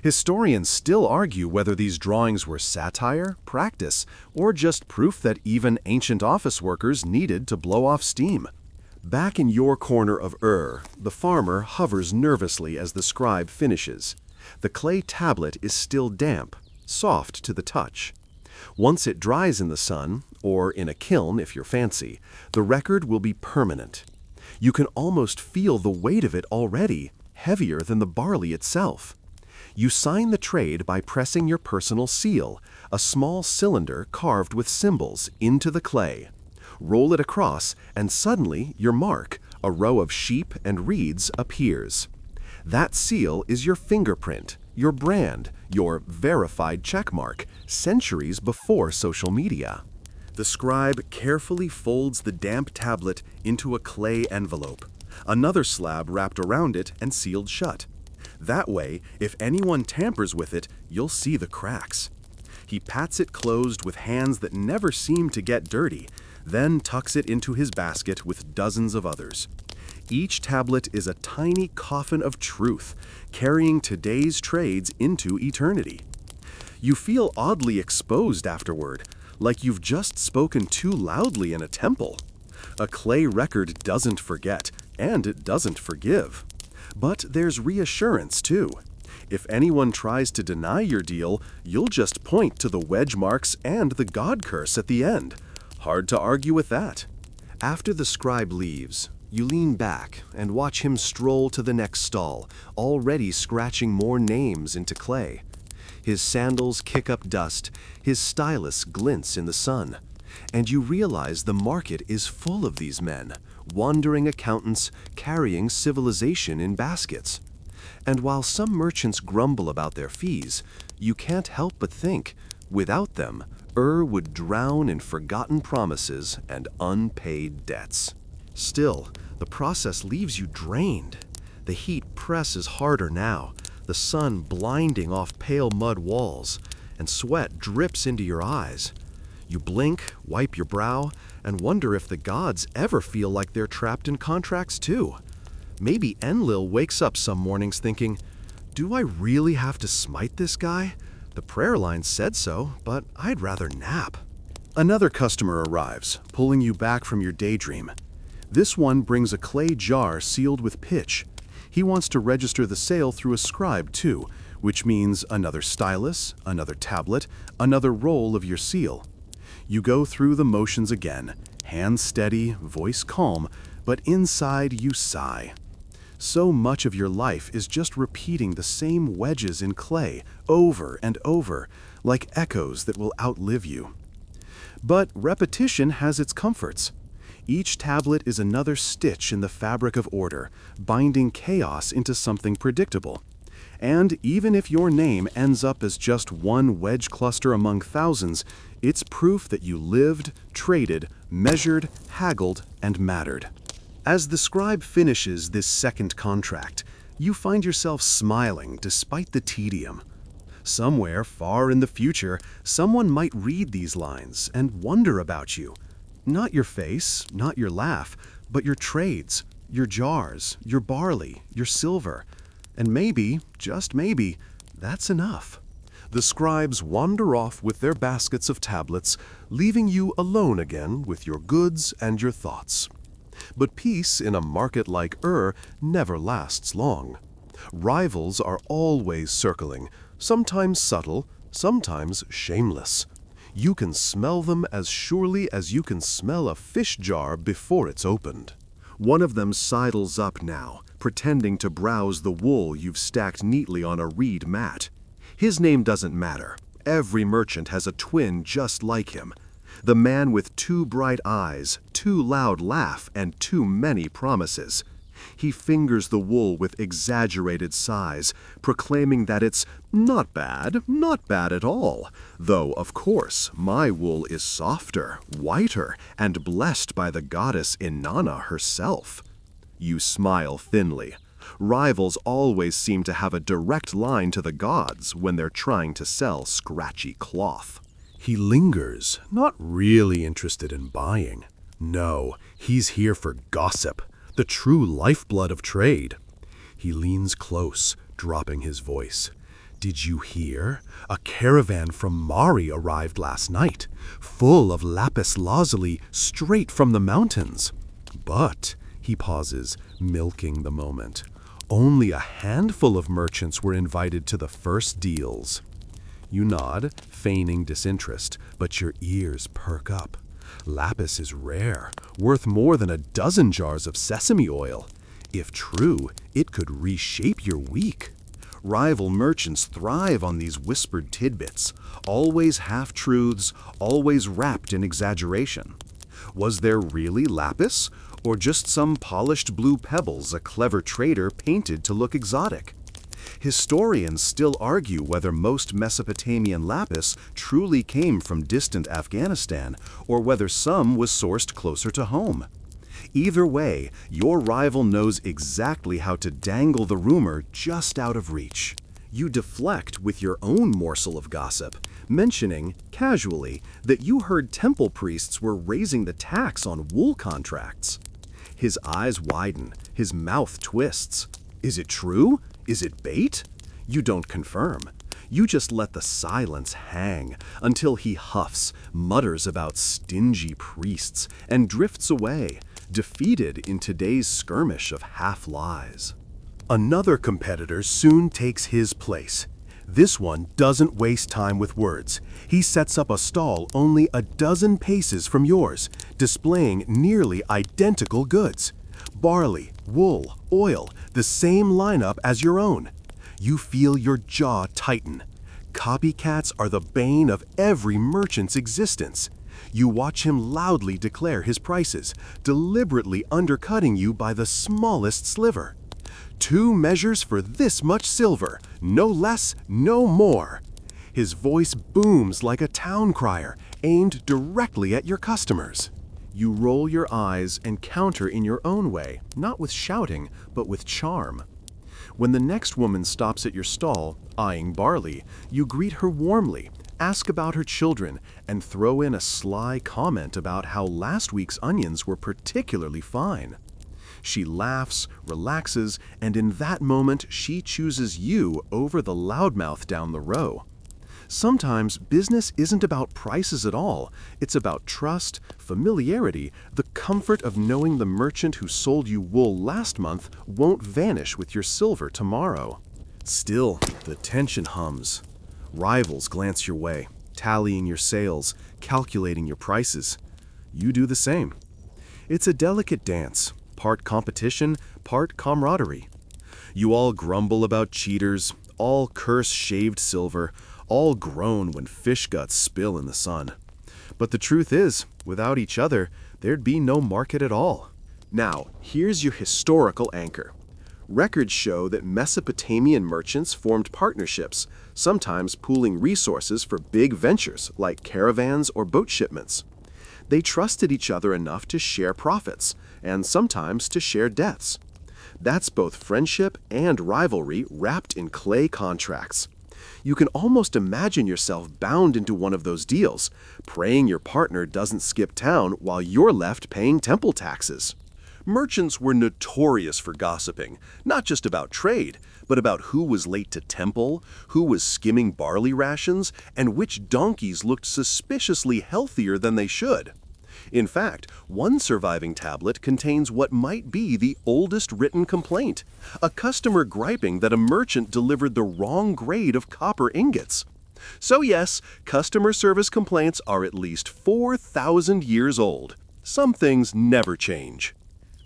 Historians still argue whether these drawings were satire, practice, or just proof that even ancient office workers needed to blow off steam. Back in your corner of the farmer hovers nervously as the scribe finishes. The clay tablet is still damp, soft to the touch. Once it dries in the sun, or in a kiln if you're fancy, the record will be permanent. You can almost feel the weight of it already, heavier than the barley itself. You sign the trade by pressing your personal seal, a small cylinder carved with symbols, into the clay. Roll it across, and suddenly your mark, a row of sheep and reeds, appears. That seal is your fingerprint, your brand, your verified checkmark, centuries before social media. The scribe carefully folds the damp tablet into a clay envelope, another slab wrapped around it and sealed shut. That way, if anyone tampers with it, you'll see the cracks. He pats it closed with hands that never seem to get dirty, then tucks it into his basket with dozens of others. Each tablet is a tiny coffin of truth, carrying today's trades into eternity. You feel oddly exposed afterward, like you've just spoken too loudly in a temple. A clay record doesn't forget, and it doesn't forgive. But there's reassurance, too. If anyone tries to deny your deal, you'll just point to the wedge marks and the God curse at the end. Hard to argue with that. After the scribe leaves, you lean back and watch him stroll to the next stall, already scratching more names into clay. His sandals kick up dust, his stylus glints in the sun, and you realize the market is full of these men, wandering accountants carrying civilization in baskets. And while some merchants grumble about their fees, you can't help but think, without them, would drown in forgotten promises and unpaid debts. Still, the process leaves you drained. The heat presses harder now, the sun blinding off pale mud walls, and sweat drips into your eyes. You blink, wipe your brow, and wonder if the gods ever feel like they're trapped in contracts too. Maybe Enlil wakes up some mornings thinking, "Do I really have to smite this guy? The prayer line said so, but I'd rather nap." Another customer arrives, pulling you back from your daydream. This one brings a clay jar sealed with pitch. He wants to register the sale through a scribe too, which means another stylus, another tablet, another roll of your seal. You go through the motions again, hands steady, voice calm, but inside you sigh. So much of your life is just repeating the same wedges in clay over and over, like echoes that will outlive you. But repetition has its comforts. Each tablet is another stitch in the fabric of order, binding chaos into something predictable. And even if your name ends up as just one wedge cluster among thousands, it's proof that you lived, traded, measured, haggled, and mattered. As the scribe finishes this second contract, you find yourself smiling despite the tedium. Somewhere far in the future, someone might read these lines and wonder about you. Not your face, not your laugh, but your trades, your jars, your barley, your silver. And maybe, just maybe, that's enough. The scribes wander off with their baskets of tablets, leaving you alone again with your goods and your thoughts. But peace in a market like never lasts long. Rivals are always circling, sometimes subtle, sometimes shameless. You can smell them as surely as you can smell a fish jar before it's opened. One of them sidles up now, pretending to browse the wool you've stacked neatly on a reed mat. His name doesn't matter. Every merchant has a twin just like him. The man with too bright eyes, too loud laugh, and too many promises. He fingers the wool with exaggerated sighs, proclaiming that it's not bad at all. Though, of course, my wool is softer, whiter, and blessed by the goddess Inanna herself. You smile thinly. Rivals always seem to have a direct line to the gods when they're trying to sell scratchy cloth. He lingers, not really interested in buying. No, he's here for gossip, the true lifeblood of trade. He leans close, dropping his voice. Did you hear? A caravan from Mari arrived last night, full of lapis lazuli straight from the mountains. But, he pauses, milking the moment, only a handful of merchants were invited to the first deals. You nod, feigning disinterest, but your ears perk up. Lapis is rare, worth more than a dozen jars of sesame oil. If true, it could reshape your week. Rival merchants thrive on these whispered tidbits, always half-truths, always wrapped in exaggeration. Was there really lapis, or just some polished blue pebbles a clever trader painted to look exotic? Historians still argue whether most Mesopotamian lapis truly came from distant Afghanistan or whether some was sourced closer to home. Either way, your rival knows exactly how to dangle the rumor just out of reach. You deflect with your own morsel of gossip, mentioning, casually, that you heard temple priests were raising the tax on wool contracts. His eyes widen, his mouth twists. Is it true? Is it bait? You don't confirm. You just let the silence hang until he huffs, mutters about stingy priests, and drifts away, defeated in today's skirmish of half-lies. Another competitor soon takes his place. This one doesn't waste time with words. He sets up a stall only a dozen paces from yours, displaying nearly identical goods. Barley, wool, oil, the same lineup as your own. You feel your jaw tighten. Copycats are the bane of every merchant's existence. You watch him loudly declare his prices, deliberately undercutting you by the smallest sliver. 2 measures for this much silver, no less, no more. His voice booms like a town crier, aimed directly at your customers. You roll your eyes and counter in your own way, not with shouting, but with charm. When the next woman stops at your stall, eyeing barley, you greet her warmly, ask about her children, and throw in a sly comment about how last week's onions were particularly fine. She laughs, relaxes, and in that moment she chooses you over the loudmouth down the row. Sometimes business isn't about prices at all. It's about trust, familiarity, the comfort of knowing the merchant who sold you wool last month won't vanish with your silver tomorrow. Still, the tension hums. Rivals glance your way, tallying your sales, calculating your prices. You do the same. It's a delicate dance, part competition, part camaraderie. You all grumble about cheaters, all curse shaved silver, all groan when fish guts spill in the sun. But the truth is, without each other, there'd be no market at all. Now, here's your historical anchor. Records show that Mesopotamian merchants formed partnerships, sometimes pooling resources for big ventures like caravans or boat shipments. They trusted each other enough to share profits, and sometimes to share debts. That's both friendship and rivalry wrapped in clay contracts. You can almost imagine yourself bound into one of those deals, praying your partner doesn't skip town while you're left paying temple taxes. Merchants were notorious for gossiping, not just about trade, but about who was late to temple, who was skimming barley rations, and which donkeys looked suspiciously healthier than they should. In fact, one surviving tablet contains what might be the oldest written complaint, a customer griping that a merchant delivered the wrong grade of copper ingots. So yes, customer service complaints are at least 4,000 years old. Some things never change.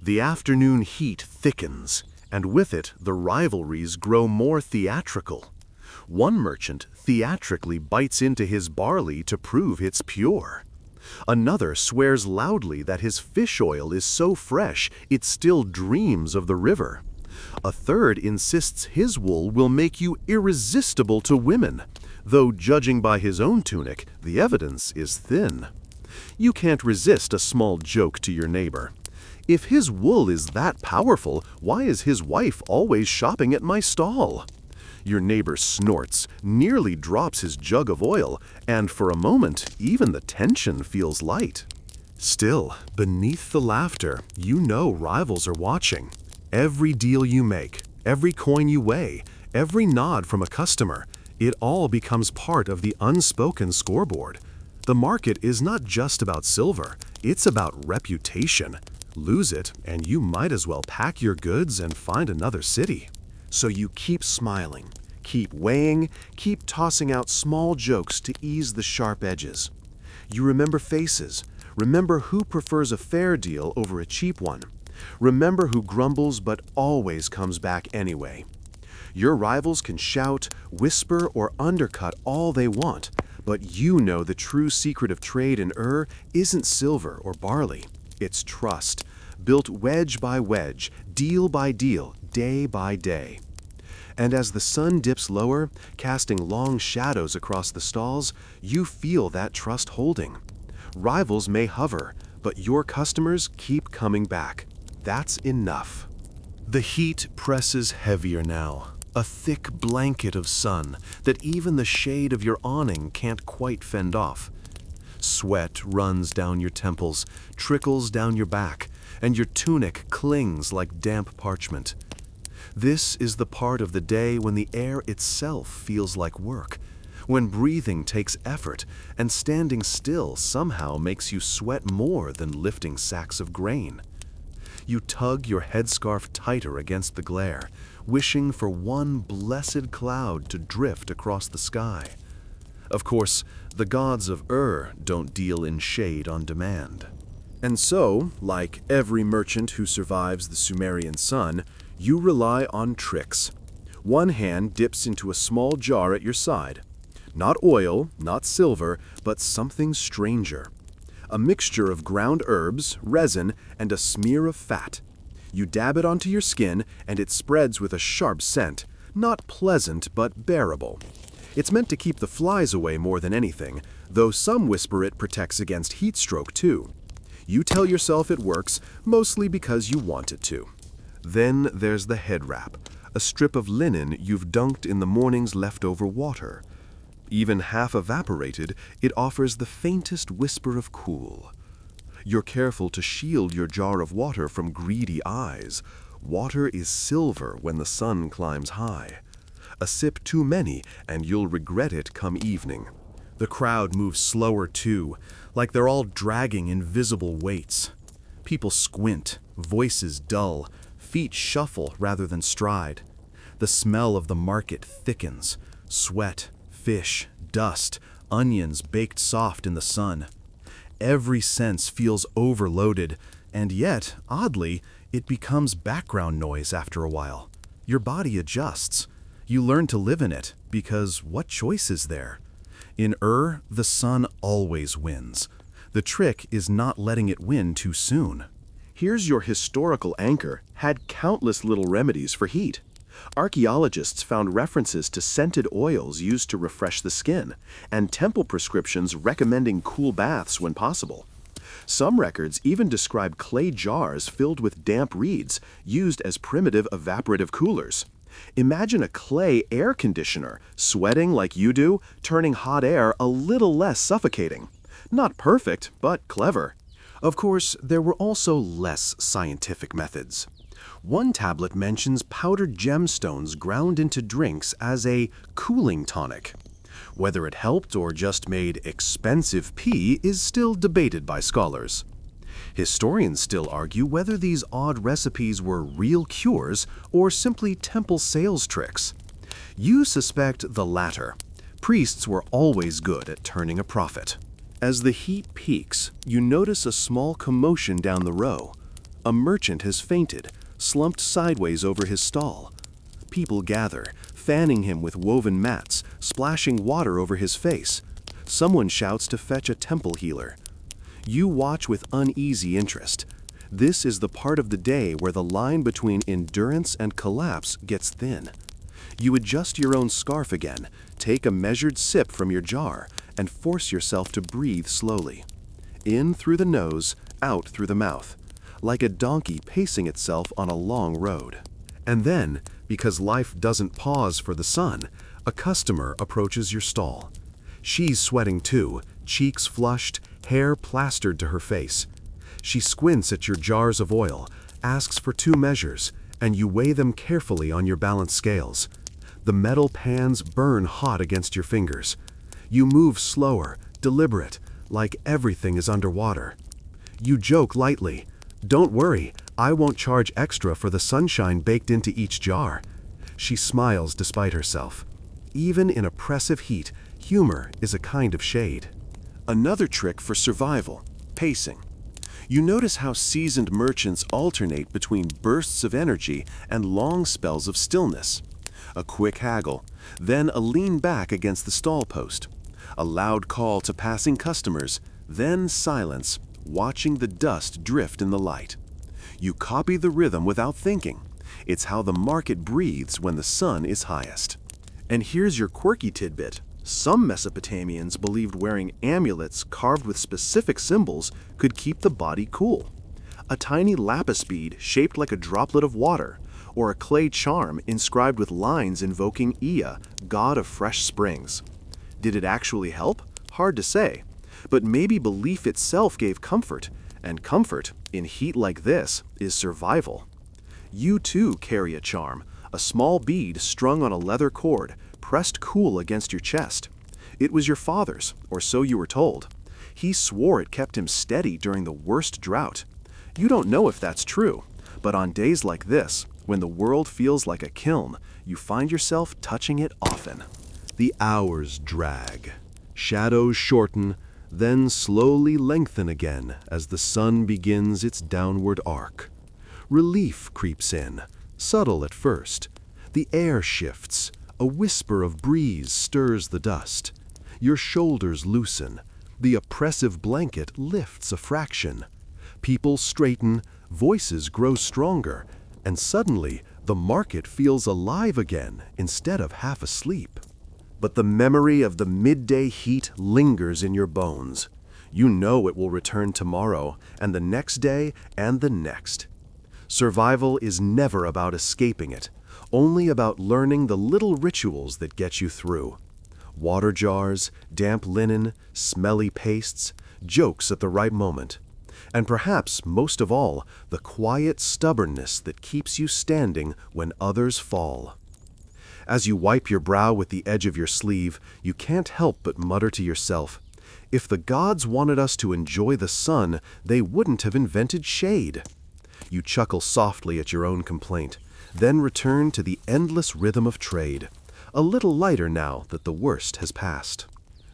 The afternoon heat thickens, and with it the rivalries grow more theatrical. One merchant theatrically bites into his barley to prove it's pure. Another swears loudly that his fish oil is so fresh it still dreams of the river. A third insists his wool will make you irresistible to women, though judging by his own tunic, the evidence is thin. You can't resist a small joke to your neighbor. If his wool is that powerful, why is his wife always shopping at my stall? Your neighbor snorts, nearly drops his jug of oil, and for a moment, even the tension feels light. Still, beneath the laughter, you know rivals are watching. Every deal you make, every coin you weigh, every nod from a customer, it all becomes part of the unspoken scoreboard. The market is not just about silver, it's about reputation. Lose it, and you might as well pack your goods and find another city. So you keep smiling, keep weighing, keep tossing out small jokes to ease the sharp edges. You remember faces, remember who prefers a fair deal over a cheap one. Remember who grumbles but always comes back anyway. Your rivals can shout, whisper, or undercut all they want, but you know the true secret of trade in isn't silver or barley. It's trust, built wedge by wedge, deal by deal, day by day. And as the sun dips lower, casting long shadows across the stalls, you feel that trust holding. Rivals may hover, but your customers keep coming back. That's enough. The heat presses heavier now, a thick blanket of sun that even the shade of your awning can't quite fend off. Sweat runs down your temples, trickles down your back, and your tunic clings like damp parchment. This is the part of the day when the air itself feels like work, when breathing takes effort and standing still somehow makes you sweat more than lifting sacks of grain. You tug your headscarf tighter against the glare, wishing for one blessed cloud to drift across the sky. Of course, the gods of don't deal in shade on demand. And so, like every merchant who survives the Sumerian sun, you rely on tricks. One hand dips into a small jar at your side. Not oil, not silver, but something stranger. A mixture of ground herbs, resin, and a smear of fat. You dab it onto your skin, and it spreads with a sharp scent, not pleasant but bearable. It's meant to keep the flies away more than anything, though some whisper it protects against heat stroke too. You tell yourself it works, mostly because you want it to. Then there's the head wrap, a strip of linen you've dunked in the morning's leftover water. Even half evaporated, it offers the faintest whisper of cool. You're careful to shield your jar of water from greedy eyes. Water is silver when the sun climbs high. A sip too many, and you'll regret it come evening. The crowd moves slower too, like they're all dragging invisible weights. People squint, voices dull, feet shuffle rather than stride. The smell of the market thickens. Sweat, fish, dust, onions baked soft in the sun. Every sense feels overloaded, and yet, oddly, it becomes background noise after a while. Your body adjusts. You learn to live in it, because what choice is there? In the sun always wins. The trick is not letting it win too soon. Here's your historical anchor, had countless little remedies for heat. Archaeologists found references to scented oils used to refresh the skin, and temple prescriptions recommending cool baths when possible. Some records even describe clay jars filled with damp reeds, used as primitive evaporative coolers. Imagine a clay air conditioner, sweating like you do, turning hot air a little less suffocating. Not perfect, but clever. Of course, there were also less scientific methods. One tablet mentions powdered gemstones ground into drinks as a cooling tonic. Whether it helped or just made expensive pee is still debated by scholars. Historians still argue whether these odd recipes were real cures or simply temple sales tricks. You suspect the latter. Priests were always good at turning a profit. As the heat peaks, you notice a small commotion down the row. A merchant has fainted, slumped sideways over his stall. People gather, fanning him with woven mats, splashing water over his face. Someone shouts to fetch a temple healer. You watch with uneasy interest. This is the part of the day where the line between endurance and collapse gets thin. You adjust your own scarf again, take a measured sip from your jar, and force yourself to breathe slowly. In through the nose, out through the mouth, like a donkey pacing itself on a long road. And then, because life doesn't pause for the sun, a customer approaches your stall. She's sweating too, cheeks flushed, hair plastered to her face. She squints at your jars of oil, asks for 2 measures, and you weigh them carefully on your balance scales. The metal pans burn hot against your fingers. You move slower, deliberate, like everything is underwater. You joke lightly, "Don't worry, I won't charge extra for the sunshine baked into each jar." She smiles despite herself. Even in oppressive heat, humor is a kind of shade. Another trick for survival, pacing. You notice how seasoned merchants alternate between bursts of energy and long spells of stillness. A quick haggle, then a lean back against the stall post. A loud call to passing customers, then silence, watching the dust drift in the light. You copy the rhythm without thinking. It's how the market breathes when the sun is highest. And here's your quirky tidbit. Some Mesopotamians believed wearing amulets carved with specific symbols could keep the body cool. A tiny lapis bead shaped like a droplet of water, or a clay charm inscribed with lines invoking Ea, god of fresh springs. Did it actually help? Hard to say. But maybe belief itself gave comfort, and comfort, in heat like this, is survival. You too carry a charm, a small bead strung on a leather cord, pressed cool against your chest. It was your father's, or so you were told. He swore it kept him steady during the worst drought. You don't know if that's true, but on days like this, when the world feels like a kiln, you find yourself touching it often. The hours drag. Shadows shorten, then slowly lengthen again as the sun begins its downward arc. Relief creeps in, subtle at first. The air shifts. A whisper of breeze stirs the dust. Your shoulders loosen. The oppressive blanket lifts a fraction. People straighten, voices grow stronger, and suddenly the market feels alive again instead of half asleep. But the memory of the midday heat lingers in your bones. You know it will return tomorrow, and the next day, and the next. Survival is never about escaping it, only about learning the little rituals that get you through. Water jars, damp linen, smelly pastes, jokes at the right moment. And perhaps, most of all, the quiet stubbornness that keeps you standing when others fall. As you wipe your brow with the edge of your sleeve, you can't help but mutter to yourself, if the gods wanted us to enjoy the sun, they wouldn't have invented shade. You chuckle softly at your own complaint, then return to the endless rhythm of trade, a little lighter now that the worst has passed.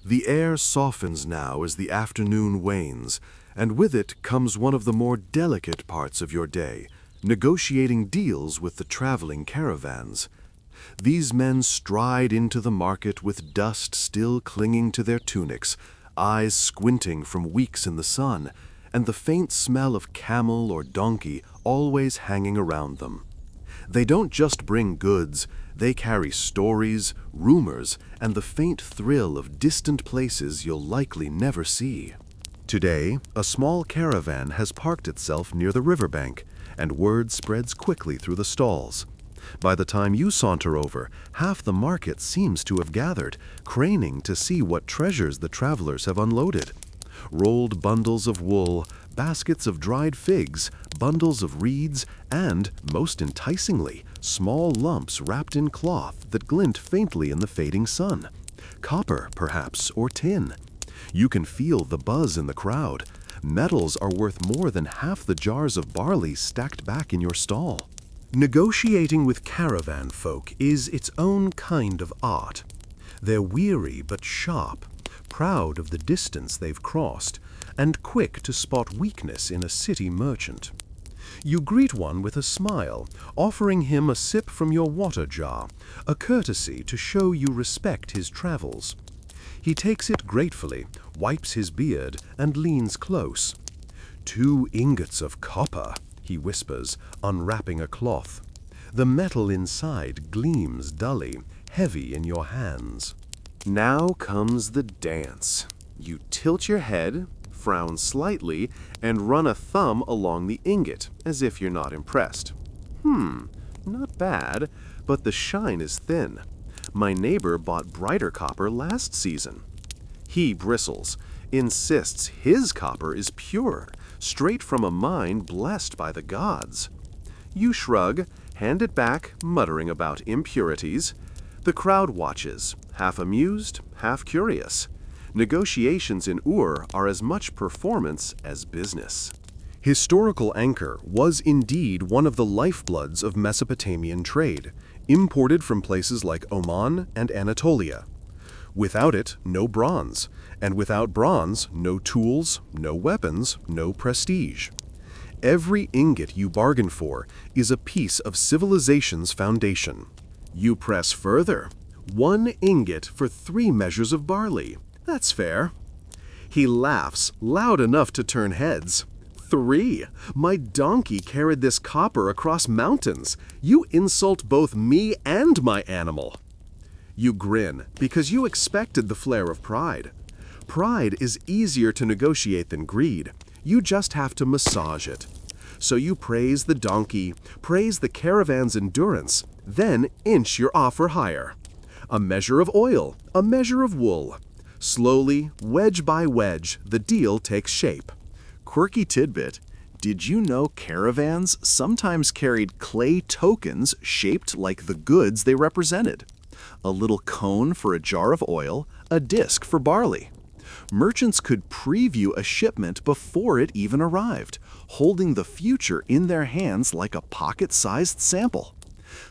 The air softens now as the afternoon wanes, and with it comes one of the more delicate parts of your day, negotiating deals with the traveling caravans. These men stride into the market with dust still clinging to their tunics, eyes squinting from weeks in the sun, and the faint smell of camel or donkey always hanging around them. They don't just bring goods, they carry stories, rumors, and the faint thrill of distant places you'll likely never see. Today, a small caravan has parked itself near the riverbank, and word spreads quickly through the stalls. By the time you saunter over, half the market seems to have gathered, craning to see what treasures the travelers have unloaded. Rolled bundles of wool, baskets of dried figs, bundles of reeds, and, most enticingly, small lumps wrapped in cloth that glint faintly in the fading sun. Copper, perhaps, or tin. You can feel the buzz in the crowd. Metals are worth more than half the jars of barley stacked back in your stall. Negotiating with caravan folk is its own kind of art. They're weary but sharp, proud of the distance they've crossed, and quick to spot weakness in a city merchant. You greet one with a smile, offering him a sip from your water jar, a courtesy to show you respect his travels. He takes it gratefully, wipes his beard, and leans close. 2 ingots of copper, he whispers, unwrapping a cloth. The metal inside gleams dully, heavy in your hands. Now comes the dance. You tilt your head, frown slightly, and run a thumb along the ingot, as if you're not impressed. Not bad, but the shine is thin. My neighbor bought brighter copper last season. He bristles, insists his copper is pure, straight from a mine blessed by the gods. You shrug, hand it back, muttering about impurities. The crowd watches, half amused, half curious. Negotiations in Ur are as much performance as business. Historical anchor was indeed one of the lifebloods of Mesopotamian trade, imported from places like Oman and Anatolia. Without it, no bronze, and without bronze, no tools, no weapons, no prestige. Every ingot you bargain for is a piece of civilization's foundation. You press further. 1 ingot for 3 measures of barley. That's fair. He laughs, loud enough to turn heads. 3. My donkey carried this copper across mountains. You insult both me and my animal. You grin, because you expected the flare of pride. Pride is easier to negotiate than greed. You just have to massage it. So you praise the donkey, praise the caravan's endurance, then inch your offer higher. A measure of oil, a measure of wool. Slowly, wedge by wedge, the deal takes shape. Quirky tidbit: did you know caravans sometimes carried clay tokens shaped like the goods they represented? A little cone for a jar of oil, a disc for barley. Merchants could preview a shipment before it even arrived, holding the future in their hands like a pocket-sized sample.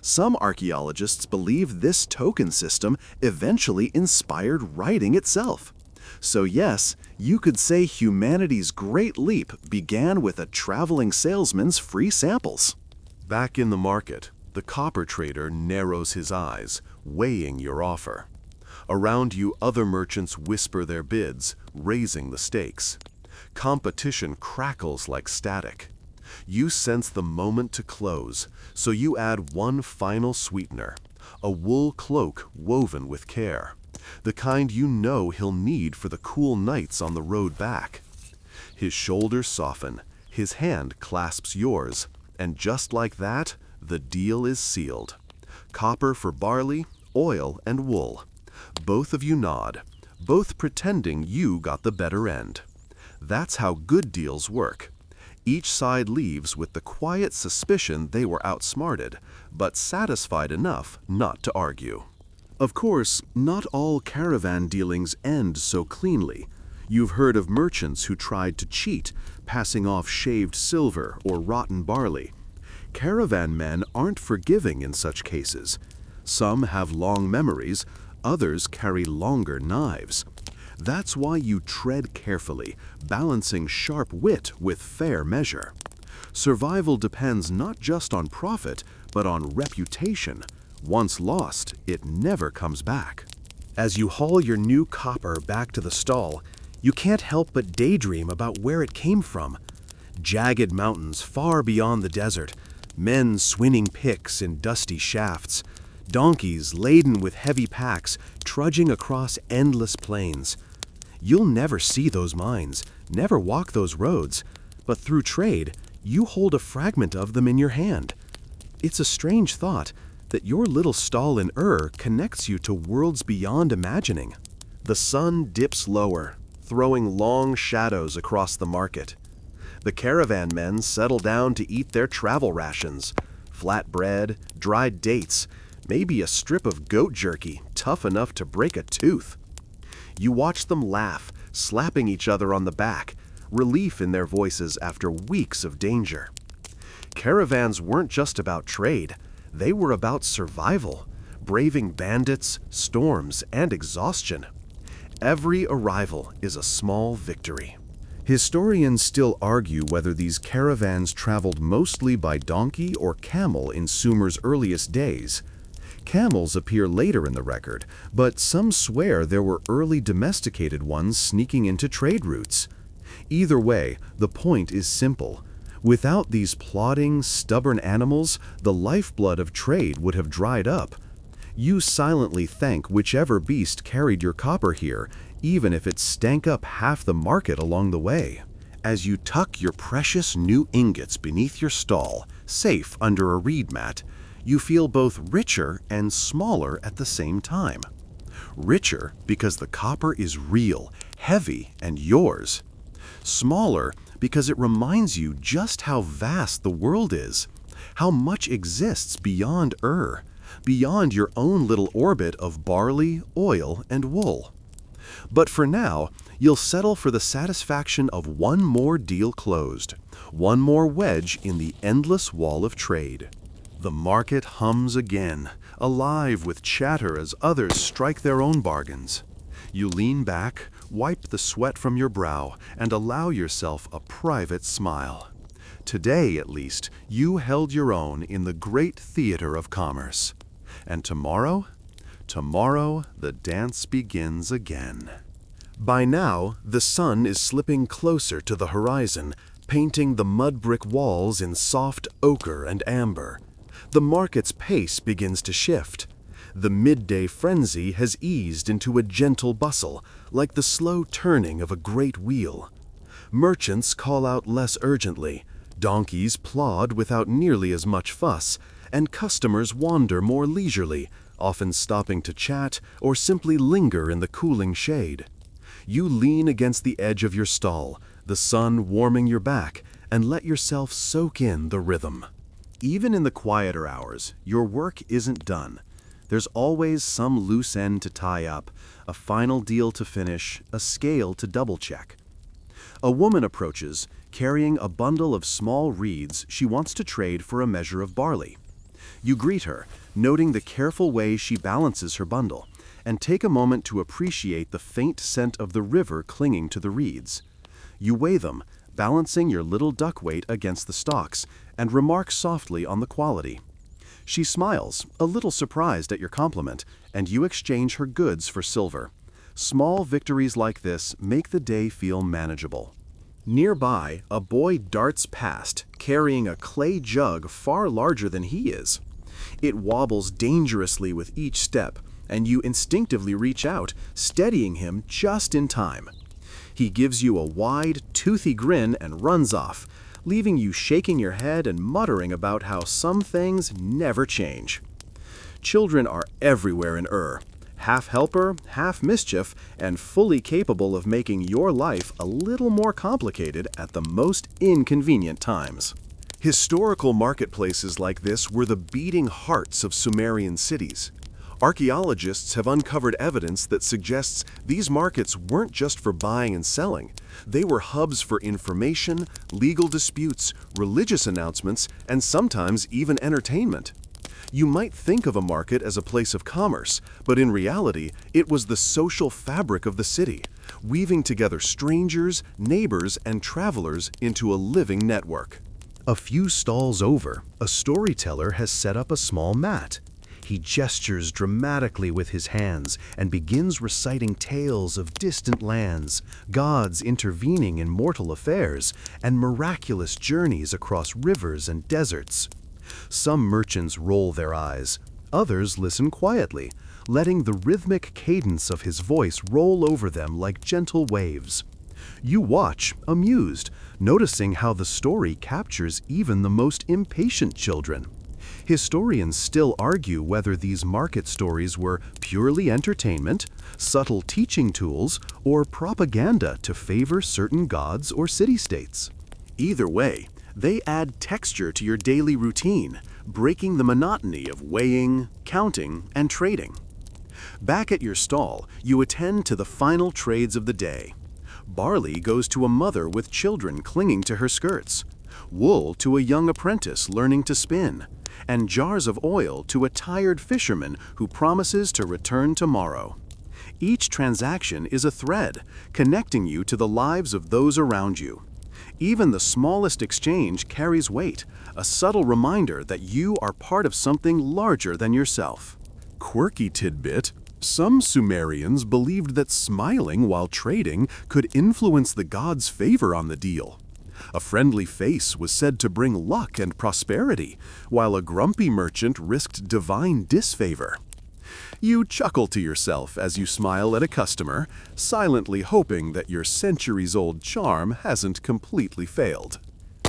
Some archaeologists believe this token system eventually inspired writing itself. So yes, you could say humanity's great leap began with a traveling salesman's free samples. Back in the market, the copper trader narrows his eyes, weighing your offer. Around you, other merchants whisper their bids, raising the stakes. Competition crackles like static. You sense the moment to close, so you add one final sweetener, a wool cloak woven with care, the kind you know he'll need for the cool nights on the road back. His shoulders soften, his hand clasps yours, and just like that, the deal is sealed. Copper for barley, oil, and wool. Both of you nod, both pretending you got the better end. That's how good deals work. Each side leaves with the quiet suspicion they were outsmarted, but satisfied enough not to argue. Of course, not all caravan dealings end so cleanly. You've heard of merchants who tried to cheat, passing off shaved silver or rotten barley. Caravan men aren't forgiving in such cases. Some have long memories, others carry longer knives. That's why you tread carefully, balancing sharp wit with fair measure. Survival depends not just on profit, but on reputation. Once lost, it never comes back. As you haul your new copper back to the stall, you can't help but daydream about where it came from. Jagged mountains far beyond the desert, men swinging picks in dusty shafts, donkeys laden with heavy packs trudging across endless plains. You'll never see those mines, never walk those roads, but through trade, you hold a fragment of them in your hand. It's a strange thought that your little stall in connects you to worlds beyond imagining. The sun dips lower, throwing long shadows across the market. The caravan men settle down to eat their travel rations, flat bread, dried dates, maybe a strip of goat jerky tough enough to break a tooth. You watch them laugh, slapping each other on the back, relief in their voices after weeks of danger. Caravans weren't just about trade, they were about survival, braving bandits, storms, and exhaustion. Every arrival is a small victory. Historians still argue whether these caravans traveled mostly by donkey or camel in Sumer's earliest days. Camels appear later in the record, but some swear there were early domesticated ones sneaking into trade routes. Either way, the point is simple. Without these plodding, stubborn animals, the lifeblood of trade would have dried up. You silently thank whichever beast carried your copper here, even if it stank up half the market along the way. As you tuck your precious new ingots beneath your stall, safe under a reed mat, you feel both richer and smaller at the same time. Richer because the copper is real, heavy, and yours. Smaller because it reminds you just how vast the world is, how much exists beyond beyond your own little orbit of barley, oil, and wool. But for now, you'll settle for the satisfaction of one more deal closed, one more wedge in the endless wall of trade. The market hums again, alive with chatter as others strike their own bargains. You lean back, wipe the sweat from your brow, and allow yourself a private smile. Today, at least, you held your own in the great theater of commerce. And tomorrow? Tomorrow, the dance begins again. By now, the sun is slipping closer to the horizon, painting the mud brick walls in soft ochre and amber. The market's pace begins to shift. The midday frenzy has eased into a gentle bustle, like the slow turning of a great wheel. Merchants call out less urgently, donkeys plod without nearly as much fuss, and customers wander more leisurely, often stopping to chat or simply linger in the cooling shade. You lean against the edge of your stall, the sun warming your back, and let yourself soak in the rhythm. Even in the quieter hours, your work isn't done. There's always some loose end to tie up, a final deal to finish, a scale to double-check. A woman approaches, carrying a bundle of small reeds she wants to trade for a measure of barley. You greet her, noting the careful way she balances her bundle, and take a moment to appreciate the faint scent of the river clinging to the reeds. You weigh them, balancing your little duck weight against the stalks, and remark softly on the quality. She smiles, a little surprised at your compliment, and you exchange her goods for silver. Small victories like this make the day feel manageable. Nearby, a boy darts past, carrying a clay jug far larger than he is. It wobbles dangerously with each step, and you instinctively reach out, steadying him just in time. He gives you a wide, toothy grin and runs off, leaving you shaking your head and muttering about how some things never change. Children are everywhere in half helper, half mischief, and fully capable of making your life a little more complicated at the most inconvenient times. Historical marketplaces like this were the beating hearts of Sumerian cities. Archaeologists have uncovered evidence that suggests these markets weren't just for buying and selling. They were hubs for information, legal disputes, religious announcements, and sometimes even entertainment. You might think of a market as a place of commerce, but in reality, it was the social fabric of the city, weaving together strangers, neighbors, and travelers into a living network. A few stalls over, a storyteller has set up a small mat. He gestures dramatically with his hands and begins reciting tales of distant lands, gods intervening in mortal affairs, and miraculous journeys across rivers and deserts. Some merchants roll their eyes, others listen quietly, letting the rhythmic cadence of his voice roll over them like gentle waves. You watch, amused, noticing how the story captures even the most impatient children. Historians still argue whether these market stories were purely entertainment, subtle teaching tools, or propaganda to favor certain gods or city-states. Either way, they add texture to your daily routine, breaking the monotony of weighing, counting, and trading. Back at your stall, you attend to the final trades of the day. Barley goes to a mother with children clinging to her skirts, wool to a young apprentice learning to spin, and jars of oil to a tired fisherman who promises to return tomorrow. Each transaction is a thread, connecting you to the lives of those around you. Even the smallest exchange carries weight, a subtle reminder that you are part of something larger than yourself. Quirky tidbit: some Sumerians believed that smiling while trading could influence the gods' favor on the deal. A friendly face was said to bring luck and prosperity, while a grumpy merchant risked divine disfavor. You chuckle to yourself as you smile at a customer, silently hoping that your centuries-old charm hasn't completely failed.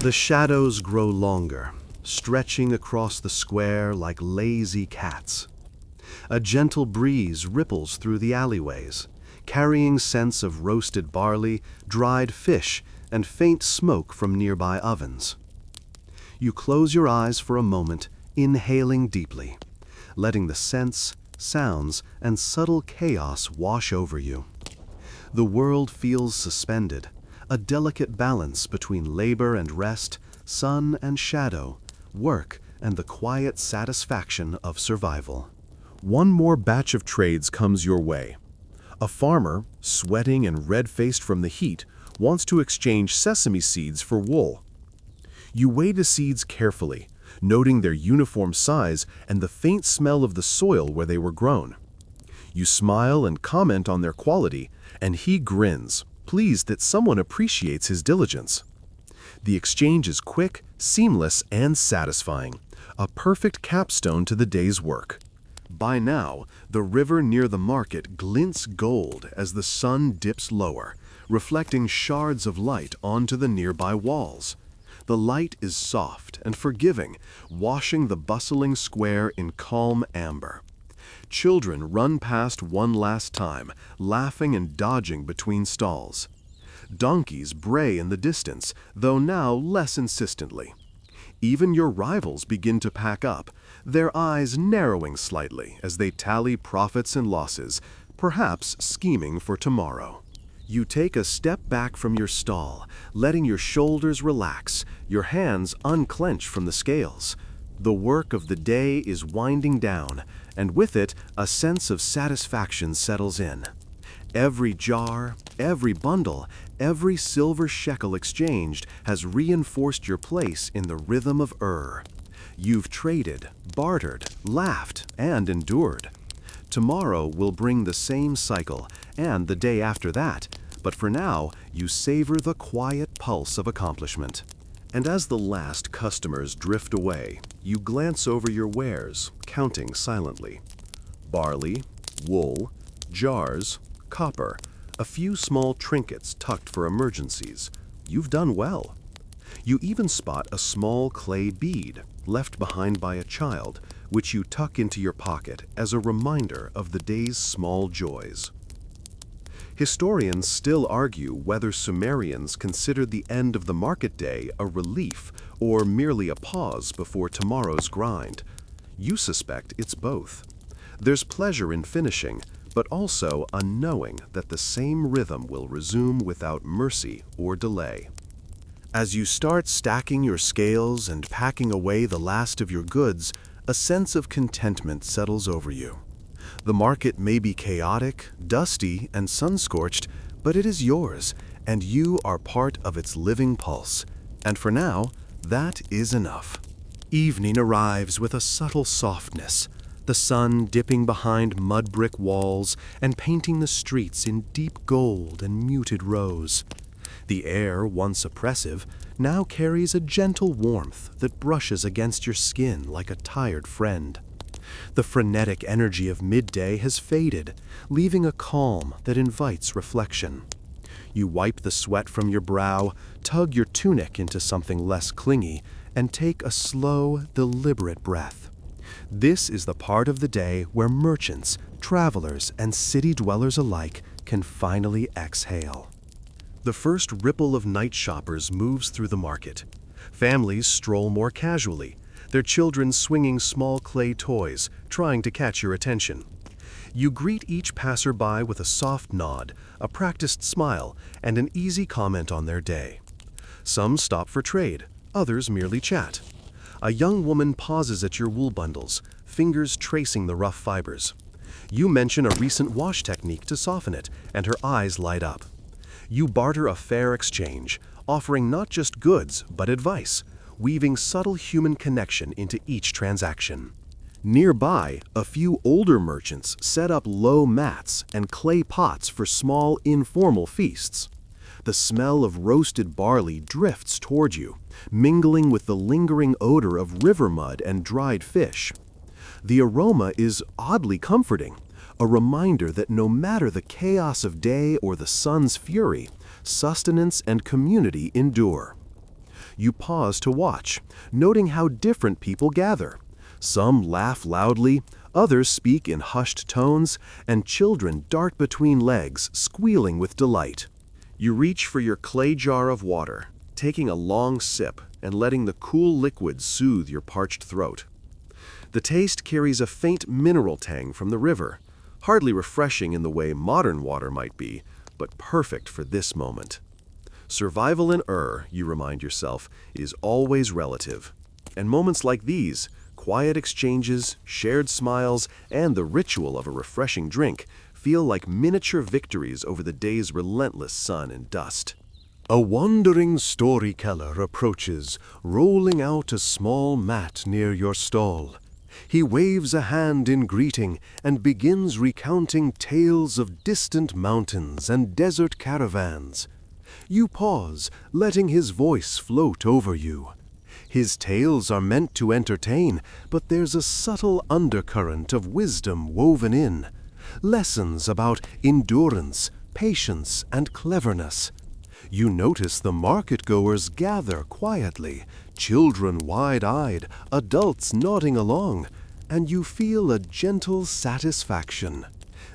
The shadows grow longer, stretching across the square like lazy cats. A gentle breeze ripples through the alleyways, carrying scents of roasted barley, dried fish, and faint smoke from nearby ovens. You close your eyes for a moment, inhaling deeply, letting the scents, sounds, and subtle chaos wash over you. The world feels suspended, a delicate balance between labor and rest, sun and shadow, work and the quiet satisfaction of survival. One more batch of trades comes your way. A farmer, sweating and red-faced from the heat, wants to exchange sesame seeds for wool. You weigh the seeds carefully, noting their uniform size and the faint smell of the soil where they were grown. You smile and comment on their quality, and he grins, pleased that someone appreciates his diligence. The exchange is quick, seamless, and satisfying, a perfect capstone to the day's work. By now, the river near the market glints gold as the sun dips lower, reflecting shards of light onto the nearby walls. The light is soft and forgiving, washing the bustling square in calm amber. Children run past one last time, laughing and dodging between stalls. Donkeys bray in the distance, though now less insistently. Even your rivals begin to pack up, their eyes narrowing slightly as they tally profits and losses, perhaps scheming for tomorrow. You take a step back from your stall, letting your shoulders relax, your hands unclench from the scales. The work of the day is winding down, and with it, a sense of satisfaction settles in. Every jar, every bundle, every silver shekel exchanged has reinforced your place in the rhythm of You've traded, bartered, laughed, and endured. Tomorrow will bring the same cycle, and the day after that, but for now, you savor the quiet pulse of accomplishment. And as the last customers drift away, you glance over your wares, counting silently. Barley, wool, jars, copper, a few small trinkets tucked for emergencies. You've done well. You even spot a small clay bead left behind by a child, which you tuck into your pocket as a reminder of the day's small joys. Historians still argue whether Sumerians considered the end of the market day a relief or merely a pause before tomorrow's grind. You suspect it's both. There's pleasure in finishing, but also a knowing that the same rhythm will resume without mercy or delay. As you start stacking your scales and packing away the last of your goods, a sense of contentment settles over you. The market may be chaotic, dusty, and sun-scorched, but it is yours, and you are part of its living pulse. And for now, that is enough. Evening arrives with a subtle softness, the sun dipping behind mud brick walls and painting the streets in deep gold and muted rose. The air, once oppressive, now carries a gentle warmth that brushes against your skin like a tired friend. The frenetic energy of midday has faded, leaving a calm that invites reflection. You wipe the sweat from your brow, tug your tunic into something less clingy, and take a slow, deliberate breath. This is the part of the day where merchants, travelers, and city dwellers alike can finally exhale. The first ripple of night shoppers moves through the market. Families stroll more casually, their children swinging small clay toys, trying to catch your attention. You greet each passerby with a soft nod, a practiced smile, and an easy comment on their day. Some stop for trade, others merely chat. A young woman pauses at your wool bundles, fingers tracing the rough fibers. You mention a recent wash technique to soften it, and her eyes light up. You barter a fair exchange, offering not just goods, but advice, weaving subtle human connection into each transaction. Nearby, a few older merchants set up low mats and clay pots for small, informal feasts. The smell of roasted barley drifts toward you, mingling with the lingering odor of river mud and dried fish. The aroma is oddly comforting, a reminder that no matter the chaos of day or the sun's fury, sustenance and community endure. You pause to watch, noting how different people gather. Some laugh loudly, others speak in hushed tones, and children dart between legs, squealing with delight. You reach for your clay jar of water, taking a long sip and letting the cool liquid soothe your parched throat. The taste carries a faint mineral tang from the river, hardly refreshing in the way modern water might be, but perfect for this moment. Survival in you remind yourself, is always relative. And moments like these, quiet exchanges, shared smiles, and the ritual of a refreshing drink feel like miniature victories over the day's relentless sun and dust. A wandering storyteller approaches, rolling out a small mat near your stall. He waves a hand in greeting and begins recounting tales of distant mountains and desert caravans. You pause, letting his voice float over you. His tales are meant to entertain, but there's a subtle undercurrent of wisdom woven in. Lessons about endurance, patience, and cleverness. You notice the market-goers gather quietly, children wide-eyed, adults nodding along, and you feel a gentle satisfaction.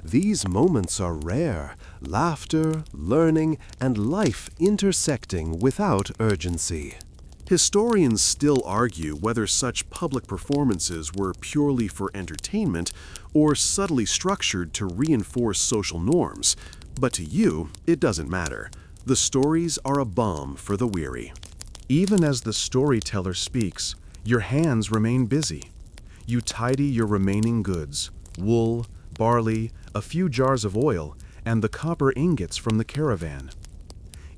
These moments are rare, laughter, learning, and life intersecting without urgency. Historians still argue whether such public performances were purely for entertainment or subtly structured to reinforce social norms, but to you, it doesn't matter. The stories are a balm for the weary. Even as the storyteller speaks, your hands remain busy. You tidy your remaining goods: wool, barley, a few jars of oil, and the copper ingots from the caravan.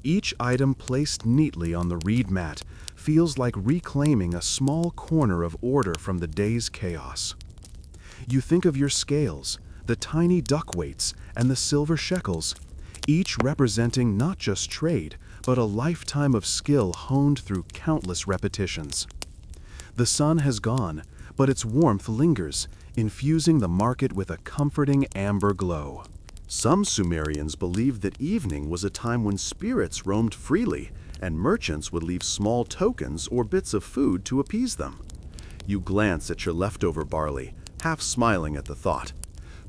Each item placed neatly on the reed mat feels like reclaiming a small corner of order from the day's chaos. You think of your scales, the tiny duck weights, and the silver shekels, each representing not just trade, but a lifetime of skill honed through countless repetitions. The sun has gone, but its warmth lingers, infusing the market with a comforting amber glow. Some Sumerians believed that evening was a time when spirits roamed freely, and merchants would leave small tokens or bits of food to appease them. You glance at your leftover barley, half smiling at the thought.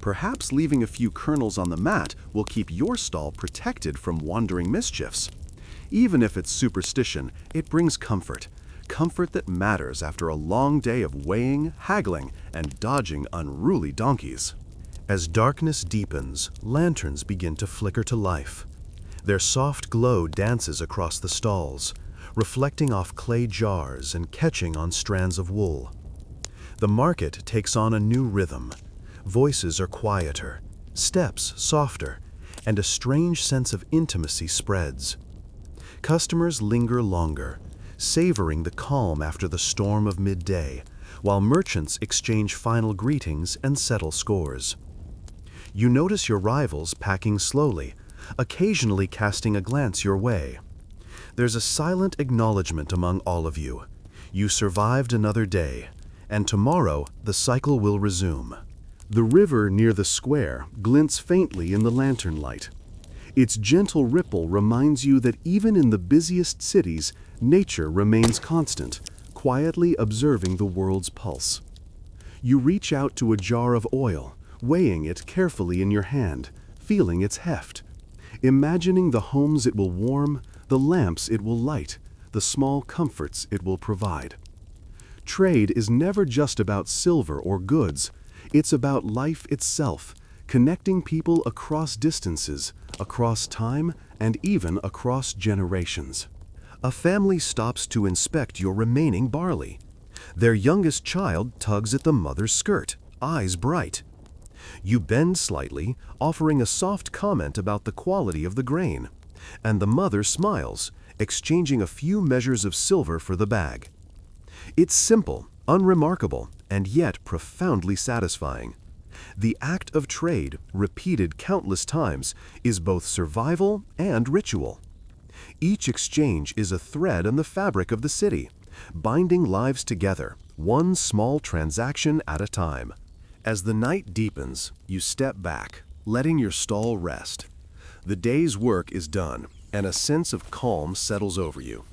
Perhaps leaving a few kernels on the mat will keep your stall protected from wandering mischiefs. Even if it's superstition, it brings comfort. Comfort that matters after a long day of weighing, haggling, and dodging unruly donkeys. As darkness deepens, lanterns begin to flicker to life. Their soft glow dances across the stalls, reflecting off clay jars and catching on strands of wool. The market takes on a new rhythm. Voices are quieter, steps softer, and a strange sense of intimacy spreads. Customers linger longer, savoring the calm after the storm of midday, while merchants exchange final greetings and settle scores. You notice your rivals packing slowly, occasionally casting a glance your way. There's a silent acknowledgement among all of you. You survived another day, and tomorrow the cycle will resume. The river near the square glints faintly in the lantern light. Its gentle ripple reminds you that even in the busiest cities, nature remains constant, quietly observing the world's pulse. You reach out to a jar of oil, weighing it carefully in your hand, feeling its heft. Imagining the homes it will warm, the lamps it will light, the small comforts it will provide. Trade is never just about silver or goods. It's about life itself, connecting people across distances, across time, and even across generations. A family stops to inspect your remaining barley. Their youngest child tugs at the mother's skirt, eyes bright. You bend slightly, offering a soft comment about the quality of the grain, and the mother smiles, exchanging a few measures of silver for the bag. It's simple, unremarkable, and yet profoundly satisfying. The act of trade, repeated countless times, is both survival and ritual. Each exchange is a thread in the fabric of the city, binding lives together, one small transaction at a time. As the night deepens, you step back, letting your stall rest. The day's work is done, and a sense of calm settles over you.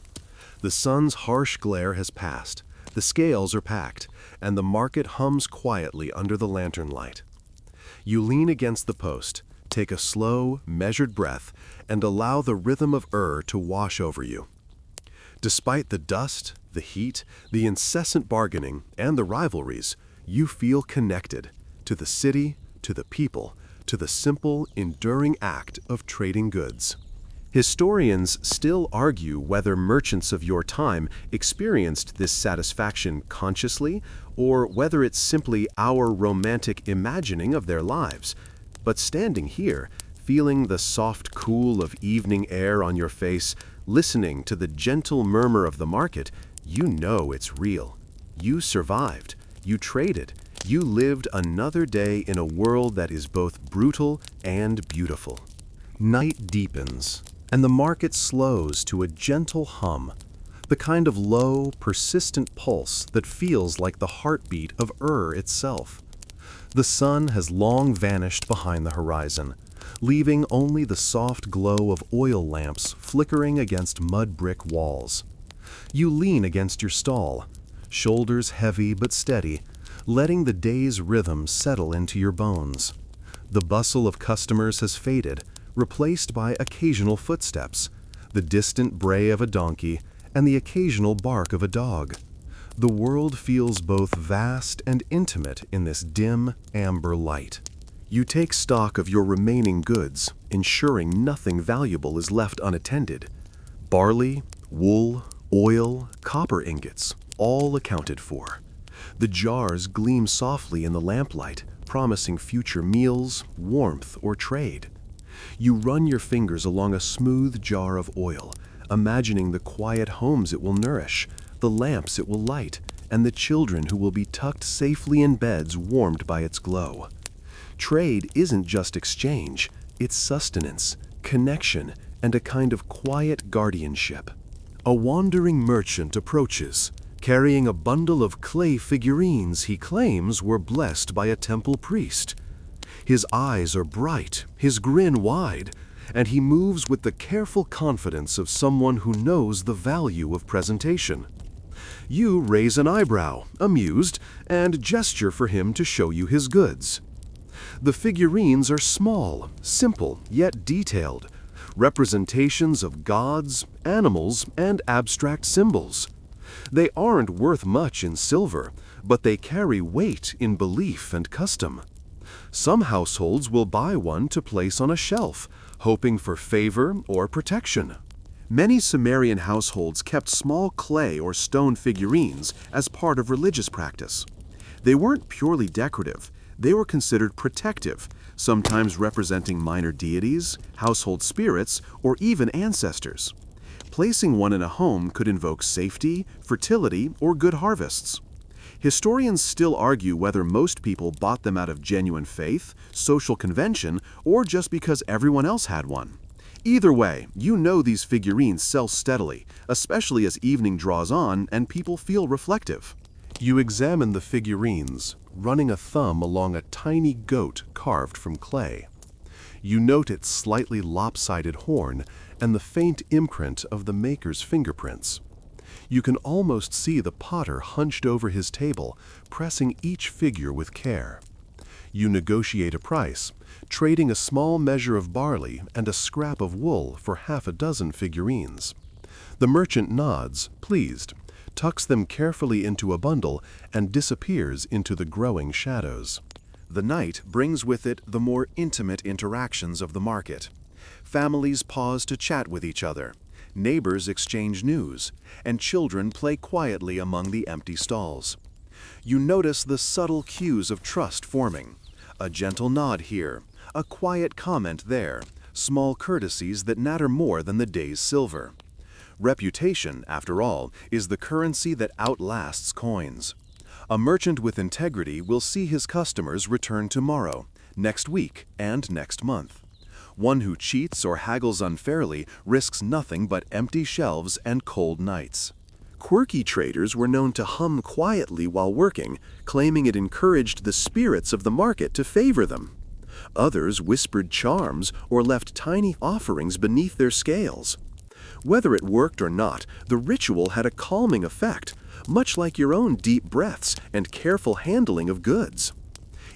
The sun's harsh glare has passed, the scales are packed, and the market hums quietly under the lantern light. You lean against the post, take a slow, measured breath, and allow the rhythm of to wash over you. Despite the dust, the heat, the incessant bargaining, and the rivalries, you feel connected to the city, to the people, to the simple, enduring act of trading goods. Historians still argue whether merchants of your time experienced this satisfaction consciously or whether it's simply our romantic imagining of their lives. But standing here, feeling the soft cool of evening air on your face, Listening to the gentle murmur of the market, you know it's real. You survived. You traded. You lived another day in a world that is both brutal and beautiful. Night deepens, and the market slows to a gentle hum, the kind of low, persistent pulse that feels like the heartbeat of itself. The sun has long vanished behind the horizon, leaving only the soft glow of oil lamps flickering against mud brick walls. You lean against your stall, shoulders heavy but steady, letting the day's rhythm settle into your bones. The bustle of customers has faded, replaced by occasional footsteps, the distant bray of a donkey, and the occasional bark of a dog. The world feels both vast and intimate in this dim, amber light. You take stock of your remaining goods, ensuring nothing valuable is left unattended. Barley, wool, oil, copper ingots, all accounted for. The jars gleam softly in the lamplight, promising future meals, warmth, or trade. You run your fingers along a smooth jar of oil, imagining the quiet homes it will nourish, the lamps it will light, and the children who will be tucked safely in beds warmed by its glow. Trade isn't just exchange, it's sustenance, connection, and a kind of quiet guardianship. A wandering merchant approaches, carrying a bundle of clay figurines he claims were blessed by a temple priest. His eyes are bright, his grin wide, and he moves with the careful confidence of someone who knows the value of presentation. You raise an eyebrow, amused, and gesture for him to show you his goods. The figurines are small, simple, yet detailed, representations of gods, animals, and abstract symbols. They aren't worth much in silver, but they carry weight in belief and custom. Some households will buy one to place on a shelf, hoping for favor or protection. Many Sumerian households kept small clay or stone figurines as part of religious practice. They weren't purely decorative, they were considered protective, sometimes representing minor deities, household spirits, or even ancestors. Placing one in a home could invoke safety, fertility, or good harvests. Historians still argue whether most people bought them out of genuine faith, social convention, or just because everyone else had one. Either way, you know these figurines sell steadily, especially as evening draws on and people feel reflective. You examine the figurines, running a thumb along a tiny goat carved from clay. You note its slightly lopsided horn and the faint imprint of the maker's fingerprints. You can almost see the potter hunched over his table, pressing each figure with care. You negotiate a price, trading a small measure of barley and a scrap of wool for half a dozen figurines. The merchant nods, pleased, tucks them carefully into a bundle, and disappears into the growing shadows. The night brings with it the more intimate interactions of the market. Families pause to chat with each other, neighbors exchange news, and children play quietly among the empty stalls. You notice the subtle cues of trust forming. A gentle nod here, a quiet comment there, small courtesies that matter more than the day's silver. Reputation, after all, is the currency that outlasts coins. A merchant with integrity will see his customers return tomorrow, next week, and next month. One who cheats or haggles unfairly risks nothing but empty shelves and cold nights. Quirky traders were known to hum quietly while working, claiming it encouraged the spirits of the market to favor them. Others whispered charms or left tiny offerings beneath their scales. Whether it worked or not, the ritual had a calming effect, much like your own deep breaths and careful handling of goods.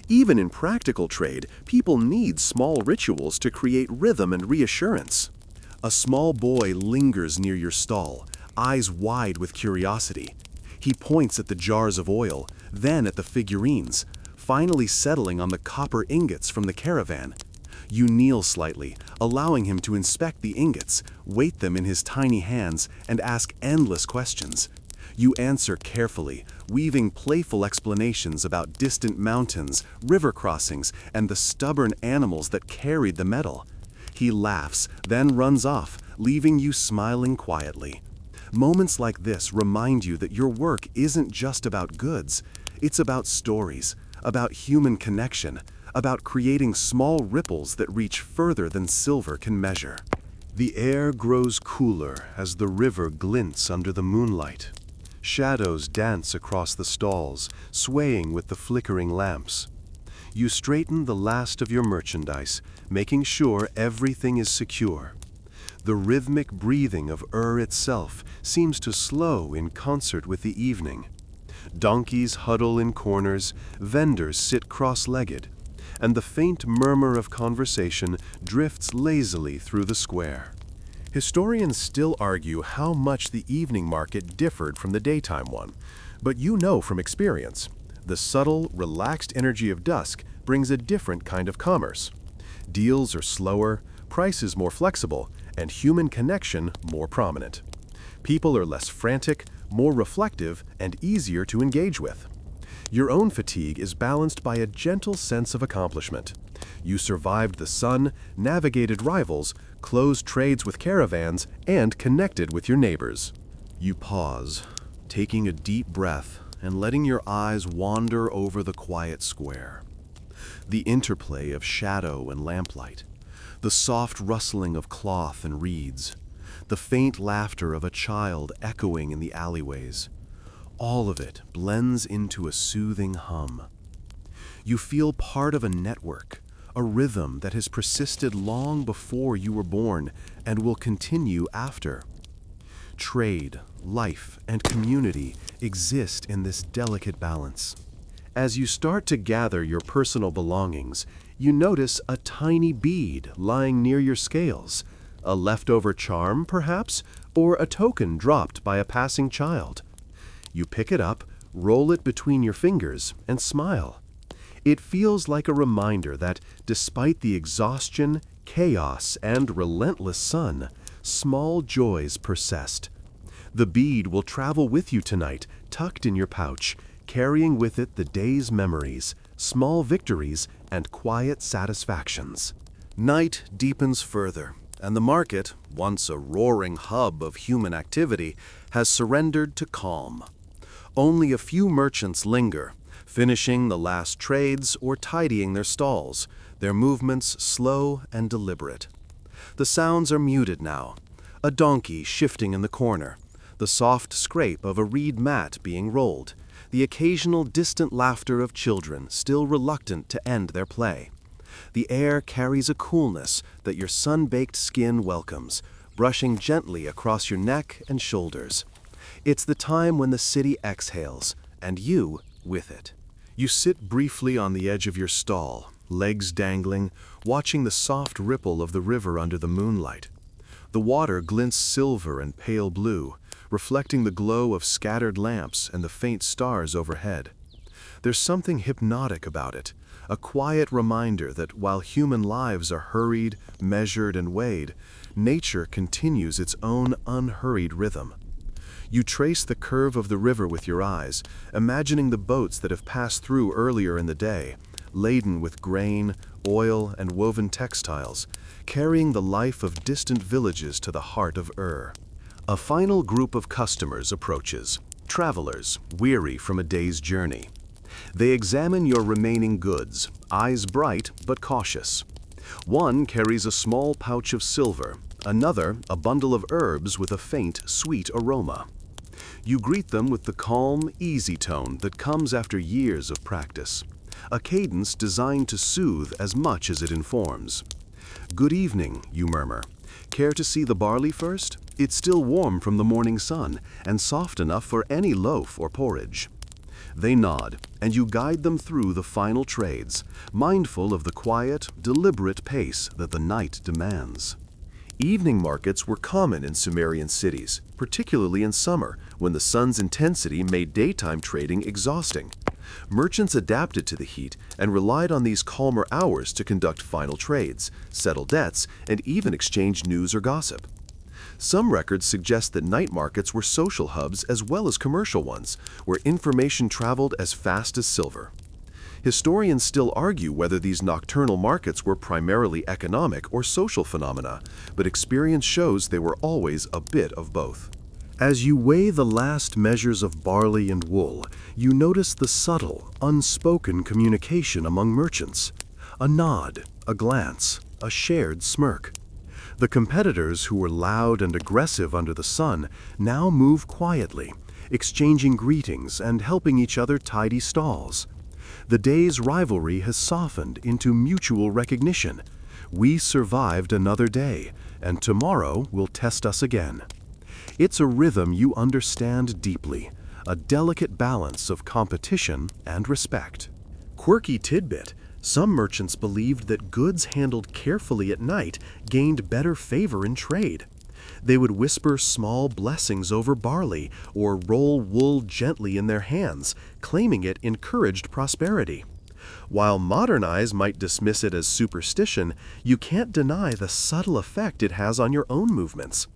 Even in practical trade, people need small rituals to create rhythm and reassurance. A small boy lingers near your stall, eyes wide with curiosity. He points at the jars of oil, then at the figurines, finally settling on the copper ingots from the caravan. You kneel slightly, allowing him to inspect the ingots, weight them in his tiny hands, and ask endless questions. You answer carefully, weaving playful explanations about distant mountains, river crossings, and the stubborn animals that carried the metal. He laughs, then runs off, leaving you smiling quietly. Moments like this remind you that your work isn't just about goods. It's about stories, about human connection, about creating small ripples that reach further than silver can measure. The air grows cooler as the river glints under the moonlight. Shadows dance across the stalls, swaying with the flickering lamps. You straighten the last of your merchandise, making sure everything is secure. The rhythmic breathing of itself seems to slow in concert with the evening. Donkeys huddle in corners, vendors sit cross-legged, and the faint murmur of conversation drifts lazily through the square. Historians still argue how much the evening market differed from the daytime one, but you know from experience, the subtle, relaxed energy of dusk brings a different kind of commerce. Deals are slower, prices more flexible, and human connection more prominent. People are less frantic, more reflective, and easier to engage with. Your own fatigue is balanced by a gentle sense of accomplishment. You survived the sun, navigated rivals, closed trades with caravans, and connected with your neighbors. You pause, taking a deep breath and letting your eyes wander over the quiet square. The interplay of shadow and lamplight, the soft rustling of cloth and reeds, the faint laughter of a child echoing in the alleyways. All of it blends into a soothing hum. You feel part of a network, a rhythm that has persisted long before you were born and will continue after. Trade, life, and community exist in this delicate balance. As you start to gather your personal belongings, you notice a tiny bead lying near your scales, a leftover charm, perhaps, or a token dropped by a passing child. You pick it up, roll it between your fingers, and smile. It feels like a reminder that, despite the exhaustion, chaos, and relentless sun, small joys persist. The bead will travel with you tonight, tucked in your pouch, carrying with it the day's memories, small victories, and quiet satisfactions. Night deepens further, and the market, once a roaring hub of human activity, has surrendered to calm. Only a few merchants linger, finishing the last trades or tidying their stalls, their movements slow and deliberate. The sounds are muted now, a donkey shifting in the corner, the soft scrape of a reed mat being rolled, the occasional distant laughter of children still reluctant to end their play. The air carries a coolness that your sun-baked skin welcomes, brushing gently across your neck and shoulders. It's the time when the city exhales, and you with it. You sit briefly on the edge of your stall, legs dangling, watching the soft ripple of the river under the moonlight. The water glints silver and pale blue, reflecting the glow of scattered lamps and the faint stars overhead. There's something hypnotic about it, a quiet reminder that while human lives are hurried, measured, and weighed, nature continues its own unhurried rhythm. You trace the curve of the river with your eyes, imagining the boats that have passed through earlier in the day, laden with grain, oil, and woven textiles, carrying the life of distant villages to the heart of Ur. A final group of customers approaches, travelers weary from a day's journey. They examine your remaining goods, eyes bright but cautious. One carries a small pouch of silver, another a bundle of herbs with a faint, sweet aroma. You greet them with the calm, easy tone that comes after years of practice, a cadence designed to soothe as much as it informs. "Good evening," you murmur. "Care to see the barley first? It's still warm from the morning sun and soft enough for any loaf or porridge." They nod, and you guide them through the final trades, mindful of the quiet, deliberate pace that the night demands. Evening markets were common in Sumerian cities, particularly in summer, when the sun's intensity made daytime trading exhausting. Merchants adapted to the heat and relied on these calmer hours to conduct final trades, settle debts, and even exchange news or gossip. Some records suggest that night markets were social hubs as well as commercial ones, where information traveled as fast as silver. Historians still argue whether these nocturnal markets were primarily economic or social phenomena, but experience shows they were always a bit of both. As you weigh the last measures of barley and wool, you notice the subtle, unspoken communication among merchants. A nod, a glance, a shared smirk. The competitors who were loud and aggressive under the sun now move quietly, exchanging greetings and helping each other tidy stalls. The day's rivalry has softened into mutual recognition. We survived another day, and tomorrow will test us again. It's a rhythm you understand deeply, a delicate balance of competition and respect. Quirky tidbit: some merchants believed that goods handled carefully at night gained better favor in trade. They would whisper small blessings over barley or roll wool gently in their hands, claiming it encouraged prosperity. While modern eyes might dismiss it as superstition, you can't deny the subtle effect it has on your own movements.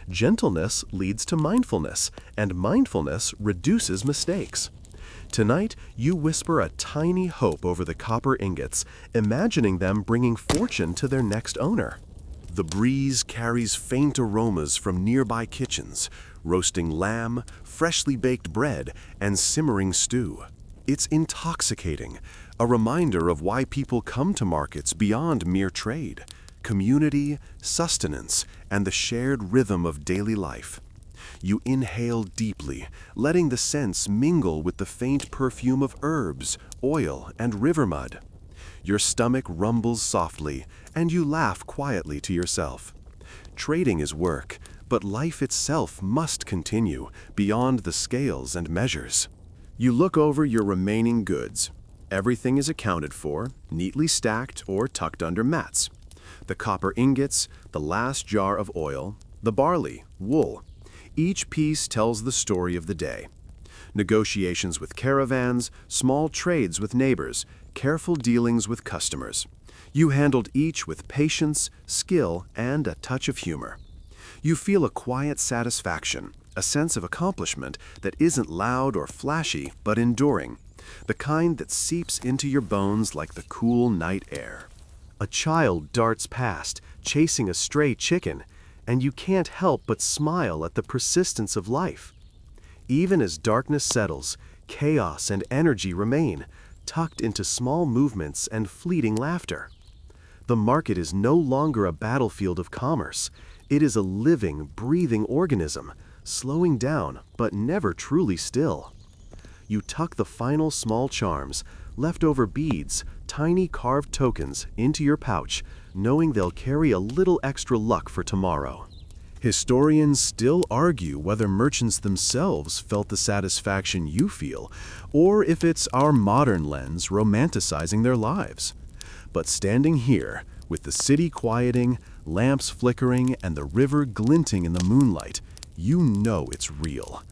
Gentleness leads to mindfulness, and mindfulness reduces mistakes. Tonight, you whisper a tiny hope over the copper ingots, imagining them bringing fortune to their next owner. The breeze carries faint aromas from nearby kitchens, roasting lamb, freshly baked bread, and simmering stew. It's intoxicating, a reminder of why people come to markets beyond mere trade: community, sustenance, and the shared rhythm of daily life. You inhale deeply, letting the scents mingle with the faint perfume of herbs, oil, and river mud. Your stomach rumbles softly, and you laugh quietly to yourself. Trading is work, but life itself must continue beyond the scales and measures. You look over your remaining goods. Everything is accounted for, neatly stacked or tucked under mats. The copper ingots, the last jar of oil, the barley, wool. Each piece tells the story of the day. Negotiations with caravans, small trades with neighbors, careful dealings with customers. You handled each with patience, skill, and a touch of humor. You feel a quiet satisfaction, a sense of accomplishment that isn't loud or flashy, but enduring, the kind that seeps into your bones like the cool night air. A child darts past, chasing a stray chicken, and you can't help but smile at the persistence of life. Even as darkness settles, chaos and energy remain, tucked into small movements and fleeting laughter. The market is no longer a battlefield of commerce. It is a living, breathing organism, slowing down but never truly still. You tuck the final small charms, leftover beads, tiny carved tokens, into your pouch, knowing they'll carry a little extra luck for tomorrow. Historians still argue whether merchants themselves felt the satisfaction you feel, or if it's our modern lens romanticizing their lives. But standing here, with the city quieting, lamps flickering, and the river glinting in the moonlight, you know it's real.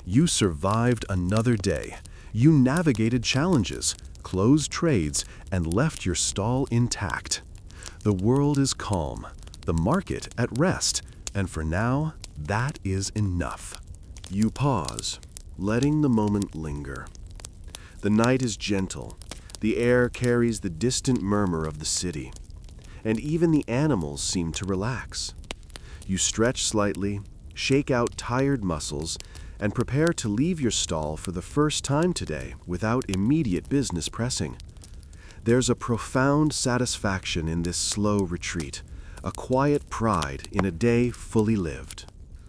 You survived another day. You navigated challenges, closed trades, and left your stall intact. The world is calm, the market at rest, and for now, that is enough. You pause, letting the moment linger. The night is gentle. The air carries the distant murmur of the city, and even the animals seem to relax. You stretch slightly, shake out tired muscles, and prepare to leave your stall for the first time today without immediate business pressing. There's a profound satisfaction in this slow retreat, a quiet pride in a day fully lived.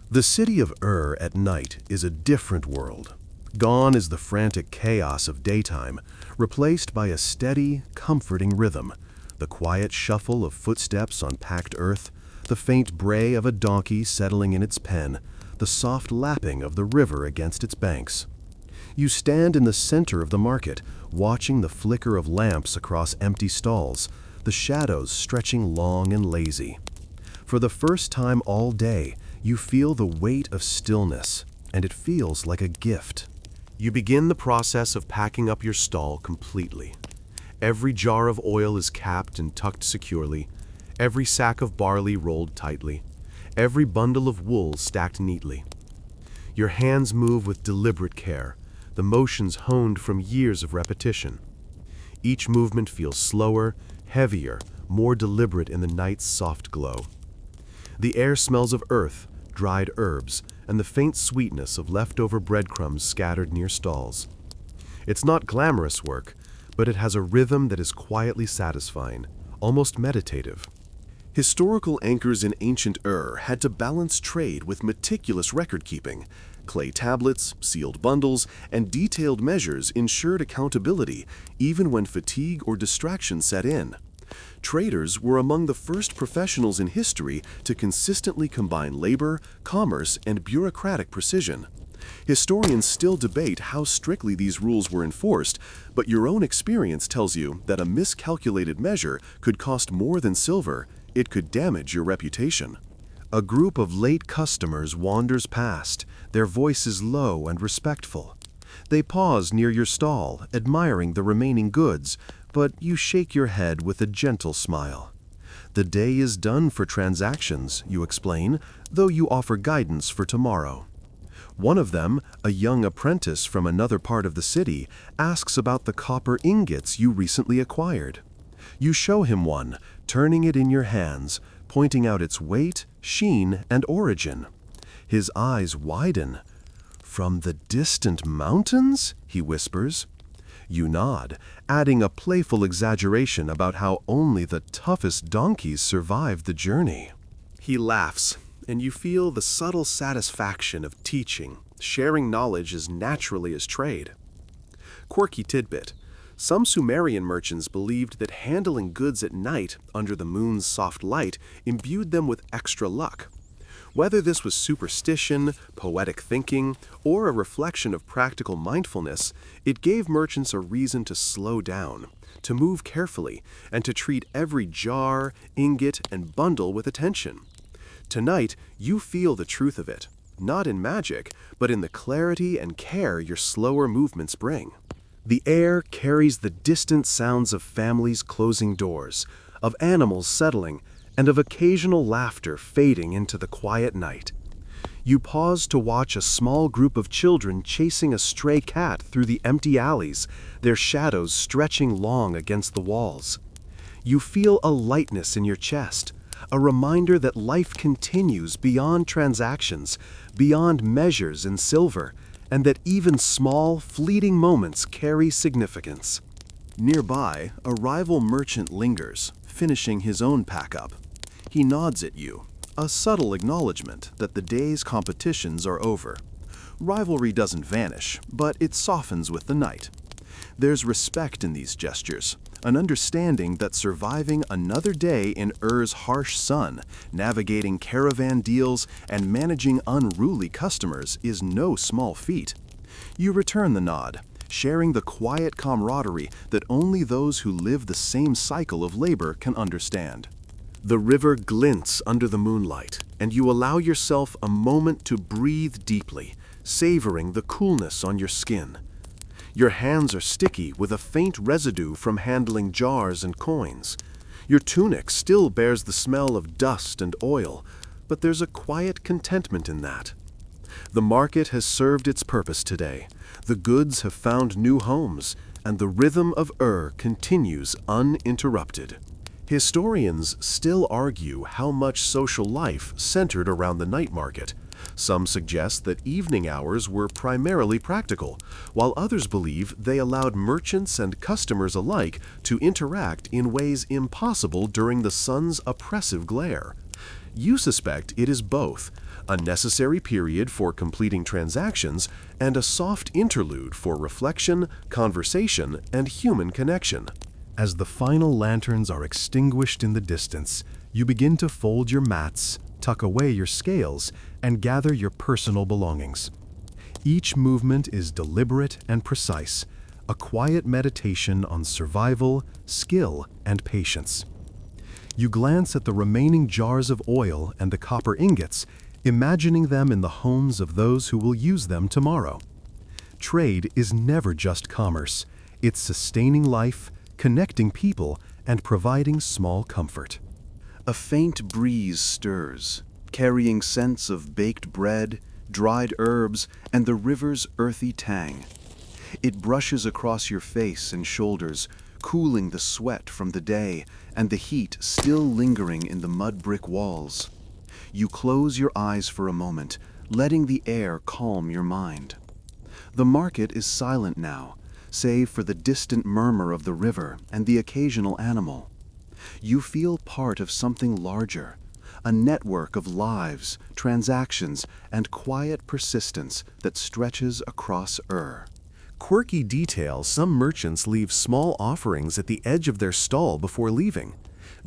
The city of at night is a different world. Gone is the frantic chaos of daytime, replaced by a steady, comforting rhythm, the quiet shuffle of footsteps on packed earth, the faint bray of a donkey settling in its pen, the soft lapping of the river against its banks. You stand in the center of the market, watching the flicker of lamps across empty stalls, the shadows stretching long and lazy. For the first time all day, you feel the weight of stillness, and it feels like a gift. You begin the process of packing up your stall completely. Every jar of oil is capped and tucked securely, every sack of barley rolled tightly, every bundle of wool stacked neatly. Your hands move with deliberate care, the motions honed from years of repetition. Each movement feels slower, heavier, more deliberate in the night's soft glow. The air smells of earth, dried herbs, and the faint sweetness of leftover breadcrumbs scattered near stalls. It's not glamorous work, but it has a rhythm that is quietly satisfying, almost meditative. Historical anchors in ancient had to balance trade with meticulous record-keeping. Clay tablets, sealed bundles, and detailed measures ensured accountability even when fatigue or distraction set in. Traders were among the first professionals in history to consistently combine labor, commerce, and bureaucratic precision. Historians still debate how strictly these rules were enforced, but your own experience tells you that a miscalculated measure could cost more than silver. It could damage your reputation. A group of late customers wanders past, their voices low and respectful. They pause near your stall, admiring the remaining goods, but you shake your head with a gentle smile. The day is done for transactions, you explain, though you offer guidance for tomorrow. One of them, a young apprentice from another part of the city, asks about the copper ingots you recently acquired. You show him one, turning it in your hands, pointing out its weight, sheen, and origin. His eyes widen. "From the distant mountains?" he whispers. You nod, adding a playful exaggeration about how only the toughest donkeys survived the journey. He laughs, and you feel the subtle satisfaction of teaching, sharing knowledge as naturally as trade. Quirky tidbit. Some Sumerian merchants believed that handling goods at night under the moon's soft light imbued them with extra luck. Whether this was superstition, poetic thinking, or a reflection of practical mindfulness, it gave merchants a reason to slow down, to move carefully, and to treat every jar, ingot, and bundle with attention. Tonight, you feel the truth of it, not in magic, but in the clarity and care your slower movements bring. The air carries the distant sounds of families closing doors, of animals settling, and of occasional laughter fading into the quiet night. You pause to watch a small group of children chasing a stray cat through the empty alleys, their shadows stretching long against the walls. You feel a lightness in your chest, a reminder that life continues beyond transactions, beyond measures and silver, and that even small, fleeting moments carry significance. Nearby, a rival merchant lingers, finishing his own pack-up. He nods at you, a subtle acknowledgement that the day's competitions are over. Rivalry doesn't vanish, but it softens with the night. There's respect in these gestures, an understanding that surviving another day in harsh sun, navigating caravan deals, and managing unruly customers is no small feat. You return the nod, sharing the quiet camaraderie that only those who live the same cycle of labor can understand. The river glints under the moonlight, and you allow yourself a moment to breathe deeply, savoring the coolness on your skin. Your hands are sticky with a faint residue from handling jars and coins. Your tunic still bears the smell of dust and oil, but there's a quiet contentment in that. The market has served its purpose today. The goods have found new homes, and the rhythm of continues uninterrupted. Historians still argue how much social life centered around the night market. Some suggest that evening hours were primarily practical, while others believe they allowed merchants and customers alike to interact in ways impossible during the sun's oppressive glare. You suspect it is both, a necessary period for completing transactions and a soft interlude for reflection, conversation, and human connection. As the final lanterns are extinguished in the distance, you begin to fold your mats, tuck away your scales, and gather your personal belongings. Each movement is deliberate and precise, a quiet meditation on survival, skill, and patience. You glance at the remaining jars of oil and the copper ingots, imagining them in the homes of those who will use them tomorrow. Trade is never just commerce. It's sustaining life, connecting people, and providing small comfort. A faint breeze stirs, carrying scents of baked bread, dried herbs, and the river's earthy tang. It brushes across your face and shoulders, cooling the sweat from the day and the heat still lingering in the mud brick walls. You close your eyes for a moment, letting the air calm your mind. The market is silent now, save for the distant murmur of the river and the occasional animal. You feel part of something larger, a network of lives, transactions, and quiet persistence that stretches across Quirky detail: some merchants leave small offerings at the edge of their stall before leaving.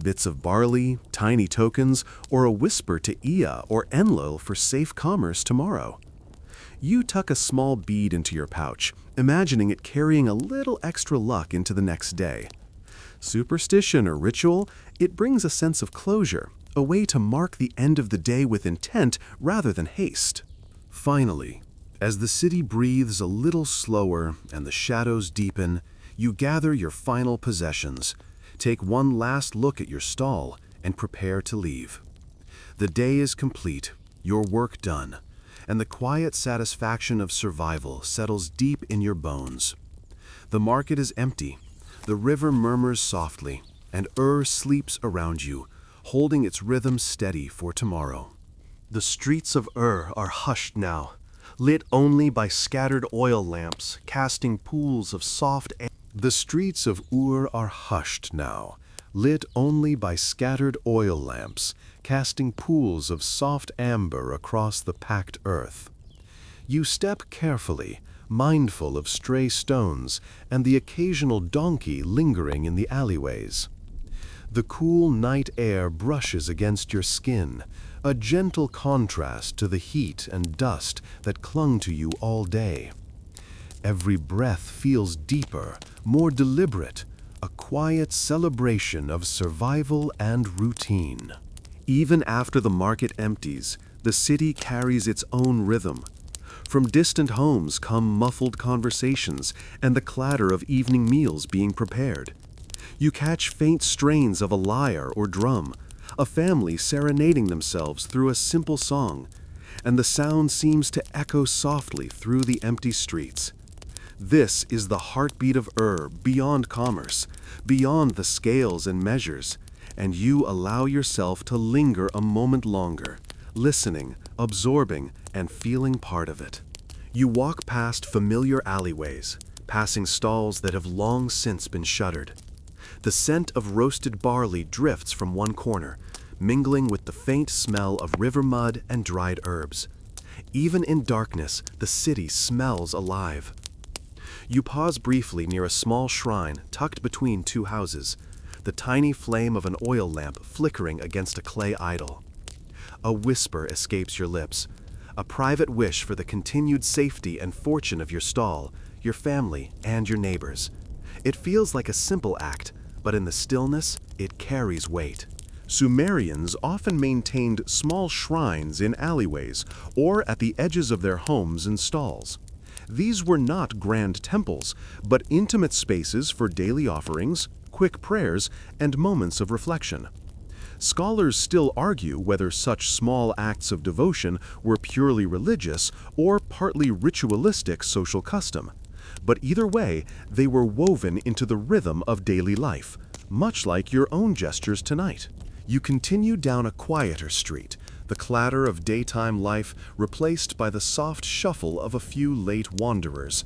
Bits of barley, tiny tokens, or a whisper to Ea or Enlil for safe commerce tomorrow. You tuck a small bead into your pouch, imagining it carrying a little extra luck into the next day. Superstition or ritual, it brings a sense of closure, a way to mark the end of the day with intent rather than haste. Finally, as the city breathes a little slower and the shadows deepen, you gather your final possessions, take one last look at your stall, and prepare to leave. The day is complete, your work done, and the quiet satisfaction of survival settles deep in your bones. The market is empty, the river murmurs softly, and sleeps around you, holding its rhythm steady for tomorrow. The streets of are hushed now, lit only by scattered oil lamps casting pools of soft air. The streets of are hushed now, lit only by scattered oil lamps casting pools of soft amber across the packed earth. You step carefully, mindful of stray stones and the occasional donkey lingering in the alleyways. The cool night air brushes against your skin, a gentle contrast to the heat and dust that clung to you all day. Every breath feels deeper, more deliberate, a quiet celebration of survival and routine. Even after the market empties, the city carries its own rhythm. From distant homes come muffled conversations and the clatter of evening meals being prepared. You catch faint strains of a lyre or drum, a family serenading themselves through a simple song, and the sound seems to echo softly through the empty streets. This is the heartbeat of beyond commerce, beyond the scales and measures, and you allow yourself to linger a moment longer, listening, absorbing, and feeling part of it. You walk past familiar alleyways, passing stalls that have long since been shuttered. The scent of roasted barley drifts from one corner, mingling with the faint smell of river mud and dried herbs. Even in darkness, the city smells alive. You pause briefly near a small shrine tucked between two houses, the tiny flame of an oil lamp flickering against a clay idol. A whisper escapes your lips, a private wish for the continued safety and fortune of your stall, your family, and your neighbors. It feels like a simple act, but in the stillness, it carries weight. Sumerians often maintained small shrines in alleyways or at the edges of their homes and stalls. These were not grand temples, but intimate spaces for daily offerings, quick prayers, and moments of reflection. Scholars still argue whether such small acts of devotion were purely religious or partly ritualistic social custom. But either way, they were woven into the rhythm of daily life, much like your own gestures tonight. You continue down a quieter street, the clatter of daytime life replaced by the soft shuffle of a few late wanderers.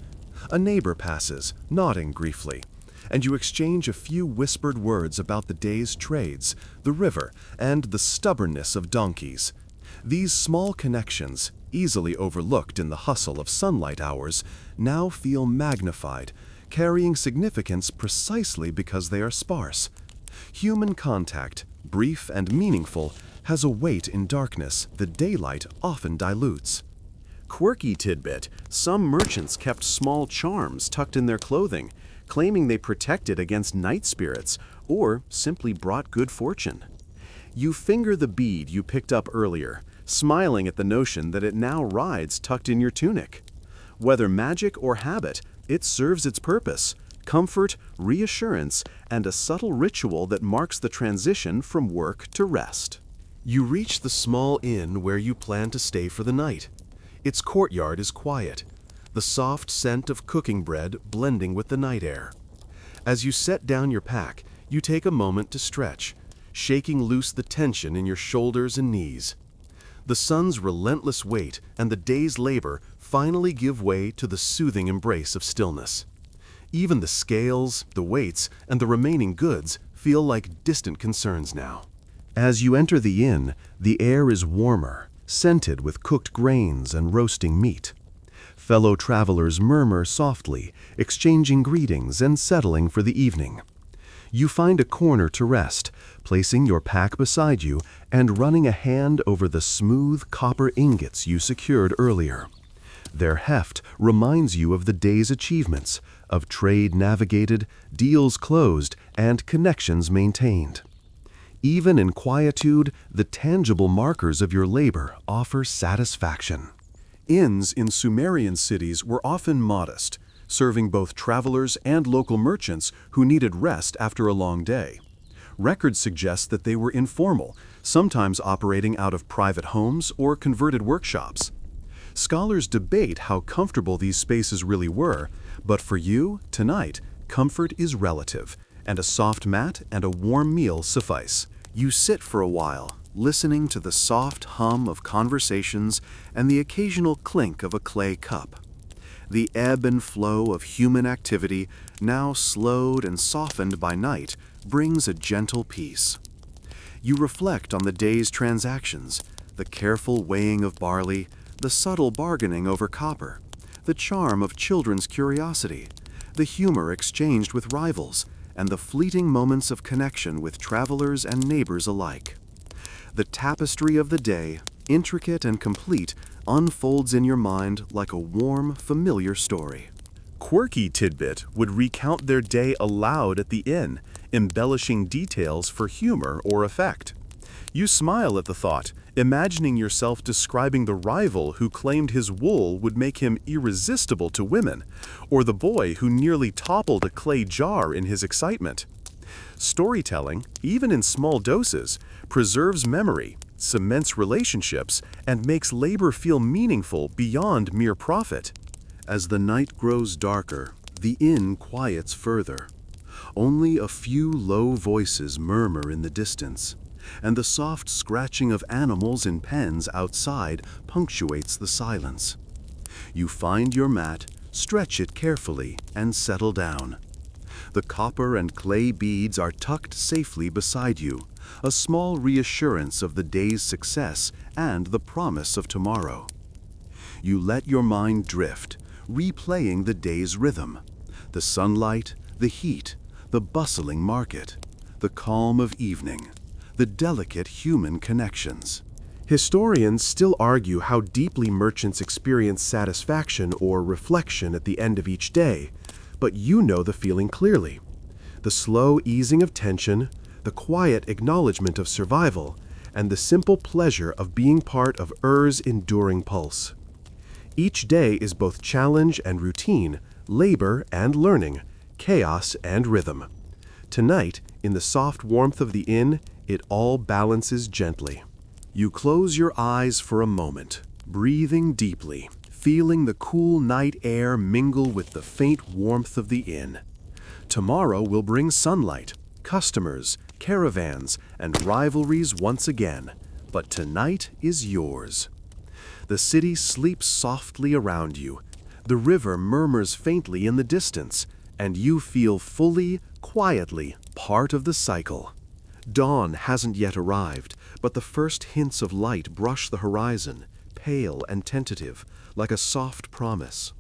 A neighbor passes, nodding briefly, and you exchange a few whispered words about the day's trades, the river, and the stubbornness of donkeys. These small connections, easily overlooked in the hustle of sunlight hours, now feel magnified, carrying significance precisely because they are sparse. Human contact, brief and meaningful, has a weight in darkness that daylight often dilutes. Quirky tidbit: some merchants kept small charms tucked in their clothing, claiming they protected against night spirits or simply brought good fortune. You finger the bead you picked up earlier, smiling at the notion that it now rides tucked in your tunic. Whether magic or habit, it serves its purpose: comfort, reassurance, and a subtle ritual that marks the transition from work to rest. You reach the small inn where you plan to stay for the night. Its courtyard is quiet, the soft scent of cooking bread blending with the night air. As you set down your pack, you take a moment to stretch, shaking loose the tension in your shoulders and knees. The sun's relentless weight and the day's labor finally give way to the soothing embrace of stillness. Even the scales, the weights, and the remaining goods feel like distant concerns now. As you enter the inn, the air is warmer, scented with cooked grains and roasting meat. Fellow travelers murmur softly, exchanging greetings and settling for the evening. You find a corner to rest, placing your pack beside you and running a hand over the smooth copper ingots you secured earlier. Their heft reminds you of the day's achievements, of trade navigated, deals closed, and connections maintained. Even in quietude, the tangible markers of your labor offer satisfaction. Inns in Sumerian cities were often modest, serving both travelers and local merchants who needed rest after a long day. Records suggest that they were informal, sometimes operating out of private homes or converted workshops. Scholars debate how comfortable these spaces really were, but for you, tonight, comfort is relative, and a soft mat and a warm meal suffice. You sit for a while, listening to the soft hum of conversations and the occasional clink of a clay cup. The ebb and flow of human activity, now slowed and softened by night, brings a gentle peace. You reflect on the day's transactions, the careful weighing of barley, the subtle bargaining over copper, the charm of children's curiosity, the humor exchanged with rivals, and the fleeting moments of connection with travelers and neighbors alike. The tapestry of the day, intricate and complete, unfolds in your mind like a warm, familiar story. Quirky Tidbit would recount their day aloud at the inn, embellishing details for humor or effect. You smile at the thought, imagining yourself describing the rival who claimed his wool would make him irresistible to women, or the boy who nearly toppled a clay jar in his excitement. Storytelling, even in small doses, preserves memory, cements relationships, and makes labor feel meaningful beyond mere profit. As the night grows darker, the inn quiets further. Only a few low voices murmur in the distance, and the soft scratching of animals in pens outside punctuates the silence. You find your mat, stretch it carefully, and settle down. The copper and clay beads are tucked safely beside you, a small reassurance of the day's success and the promise of tomorrow. You let your mind drift, replaying the day's rhythm, the sunlight, the heat, the bustling market, the calm of evening, the delicate human connections. Historians still argue how deeply merchants experience satisfaction or reflection at the end of each day, but you know the feeling clearly. The slow easing of tension, the quiet acknowledgement of survival, and the simple pleasure of being part of Ur's enduring pulse. Each day is both challenge and routine, labor and learning, chaos and rhythm. Tonight, in the soft warmth of the inn, it all balances gently. You close your eyes for a moment, breathing deeply, feeling the cool night air mingle with the faint warmth of the inn. Tomorrow will bring sunlight, customers, caravans, and rivalries once again, but tonight is yours. The city sleeps softly around you. The river murmurs faintly in the distance, and you feel fully, quietly, part of the cycle. Dawn hasn't yet arrived, but the first hints of light brush the horizon, pale and tentative, like a soft promise.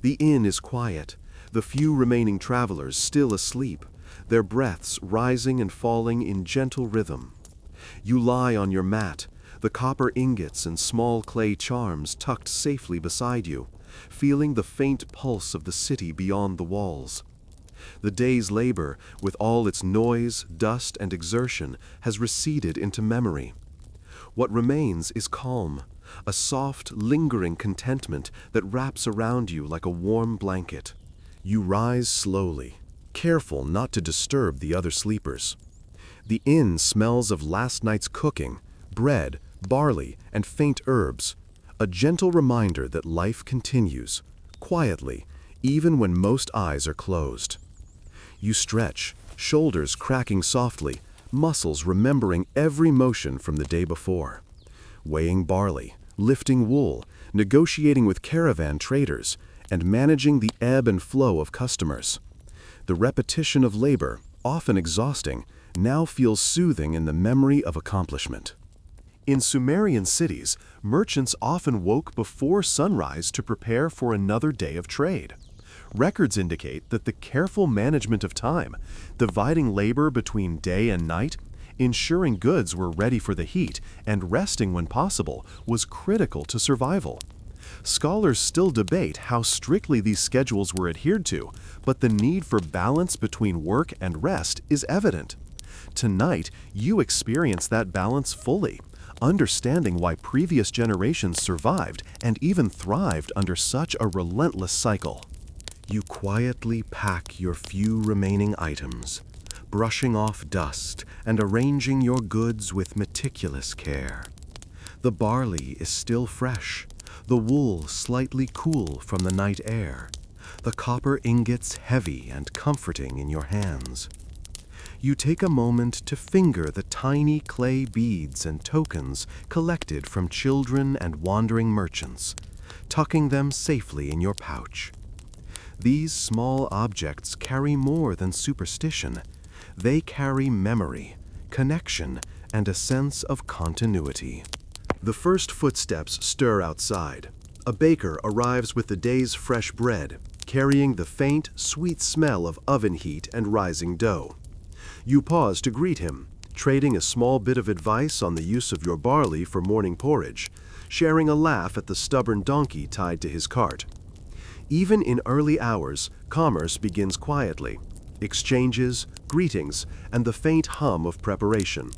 The inn is quiet, the few remaining travelers still asleep, their breaths rising and falling in gentle rhythm. You lie on your mat, the copper ingots and small clay charms tucked safely beside you, feeling the faint pulse of the city beyond the walls. The day's labor, with all its noise, dust, and exertion, has receded into memory. What remains is calm, a soft, lingering contentment that wraps around you like a warm blanket. You rise slowly, careful not to disturb the other sleepers. The inn smells of last night's cooking, bread, barley, and faint herbs, a gentle reminder that life continues, quietly, even when most eyes are closed. You stretch, shoulders cracking softly, muscles remembering every motion from the day before. Weighing barley, lifting wool, negotiating with caravan traders, and managing the ebb and flow of customers. The repetition of labor, often exhausting, now feels soothing in the memory of accomplishment. In Sumerian cities, merchants often woke before sunrise to prepare for another day of trade. Records indicate that the careful management of time, dividing labor between day and night, ensuring goods were ready for the heat, and resting when possible, was critical to survival. Scholars still debate how strictly these schedules were adhered to, but the need for balance between work and rest is evident. Tonight, you experience that balance fully, understanding why previous generations survived and even thrived under such a relentless cycle. You quietly pack your few remaining items, brushing off dust and arranging your goods with meticulous care. The barley is still fresh, the wool slightly cool from the night air, the copper ingots heavy and comforting in your hands. You take a moment to finger the tiny clay beads and tokens collected from children and wandering merchants, tucking them safely in your pouch. These small objects carry more than superstition. They carry memory, connection, and a sense of continuity. The first footsteps stir outside. A baker arrives with the day's fresh bread, carrying the faint, sweet smell of oven heat and rising dough. You pause to greet him, trading a small bit of advice on the use of your barley for morning porridge, sharing a laugh at the stubborn donkey tied to his cart. Even in early hours, commerce begins quietly. Exchanges, greetings, and the faint hum of preparation.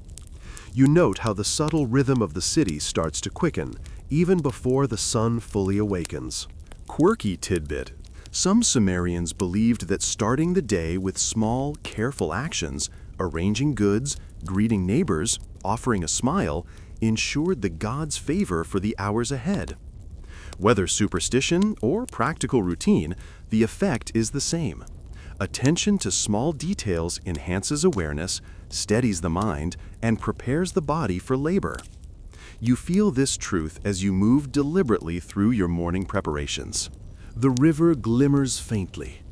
You note how the subtle rhythm of the city starts to quicken, even before the sun fully awakens. Quirky tidbit. Some Sumerians believed that starting the day with small, careful actions, arranging goods, greeting neighbors, offering a smile, ensured the gods' favor for the hours ahead. Whether superstition or practical routine, the effect is the same. Attention to small details enhances awareness, steadies the mind, and prepares the body for labor. You feel this truth as you move deliberately through your morning preparations. The river glimmers faintly,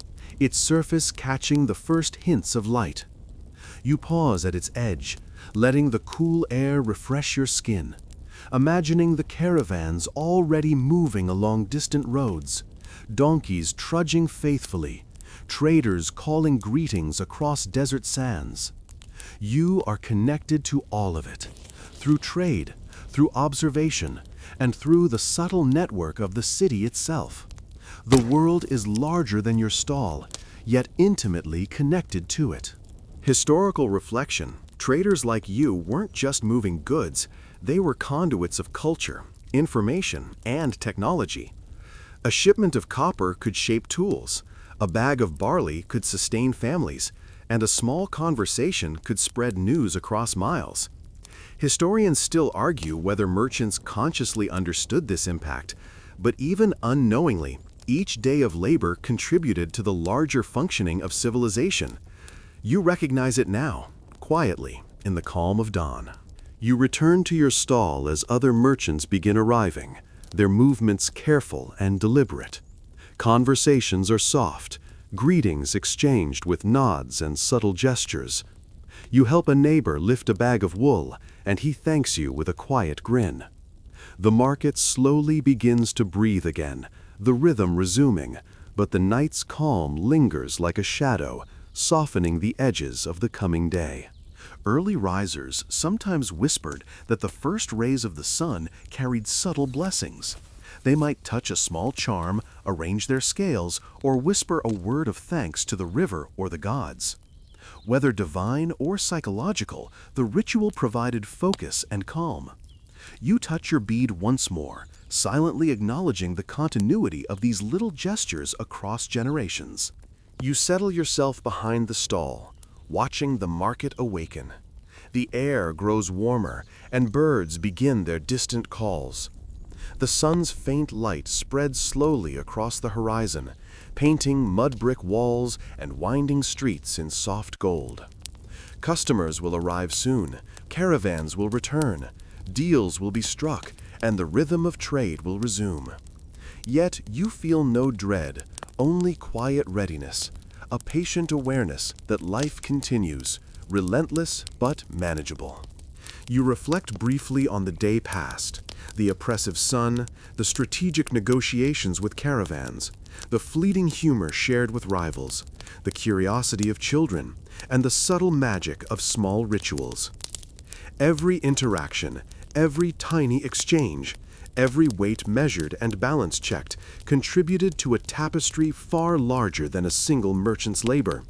its surface catching the first hints of light. You pause at its edge, letting the cool air refresh your skin, imagining the caravans already moving along distant roads, donkeys trudging faithfully, traders calling greetings across desert sands. You are connected to all of it, through trade, through observation, and through the subtle network of the city itself. The world is larger than your stall, yet intimately connected to it. Historical reflection. Traders like you weren't just moving goods, they were conduits of culture, information, and technology. A shipment of copper could shape tools, a bag of barley could sustain families, and a small conversation could spread news across miles. Historians still argue whether merchants consciously understood this impact, but even unknowingly, each day of labor contributed to the larger functioning of civilization. You recognize it now, quietly, in the calm of dawn. You return to your stall as other merchants begin arriving, their movements careful and deliberate. Conversations are soft, greetings exchanged with nods and subtle gestures. You help a neighbor lift a bag of wool, and he thanks you with a quiet grin. The market slowly begins to breathe again, the rhythm resuming, but the night's calm lingers like a shadow, softening the edges of the coming day. Early risers sometimes whispered that the first rays of the sun carried subtle blessings. They might touch a small charm, arrange their scales, or whisper a word of thanks to the river or the gods. Whether divine or psychological, the ritual provided focus and calm. You touch your bead once more, silently acknowledging the continuity of these little gestures across generations. You settle yourself behind the stall, watching the market awaken. The air grows warmer, and birds begin their distant calls. The sun's faint light spreads slowly across the horizon, painting mud brick walls and winding streets in soft gold. Customers will arrive soon, caravans will return, deals will be struck, and the rhythm of trade will resume. Yet you feel no dread, only quiet readiness, a patient awareness that life continues, relentless but manageable. You reflect briefly on the day past, the oppressive sun, the strategic negotiations with caravans, the fleeting humor shared with rivals, the curiosity of children, and the subtle magic of small rituals. Every interaction, every tiny exchange, every weight measured and balance checked contributed to a tapestry far larger than a single merchant's labor.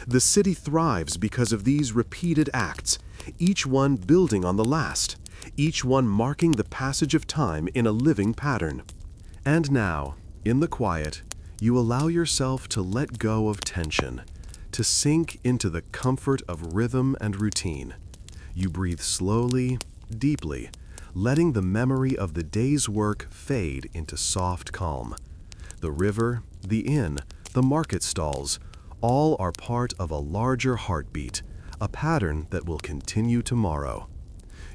The city thrives because of these repeated acts, each one building on the last, each one marking the passage of time in a living pattern. And now, in the quiet, you allow yourself to let go of tension, to sink into the comfort of rhythm and routine. You breathe slowly, deeply, letting the memory of the day's work fade into soft calm. The river, the inn, the market stalls, all are part of a larger heartbeat, a pattern that will continue tomorrow.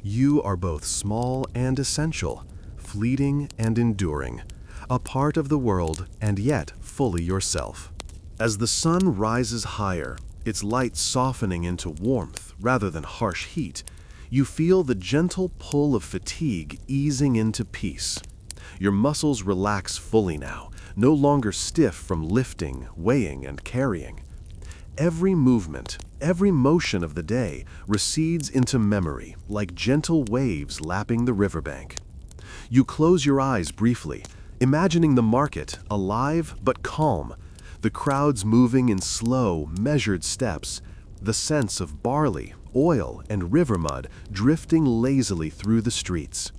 You are both small and essential, fleeting and enduring, a part of the world and yet fully yourself. As the sun rises higher, its light softening into warmth rather than harsh heat, you feel the gentle pull of fatigue easing into peace. Your muscles relax fully now, no longer stiff from lifting, weighing, and carrying. Every movement, every motion of the day recedes into memory like gentle waves lapping the riverbank. You close your eyes briefly, imagining the market alive but calm, the crowds moving in slow, measured steps, the scents of barley, oil, and river mud drifting lazily through the streets.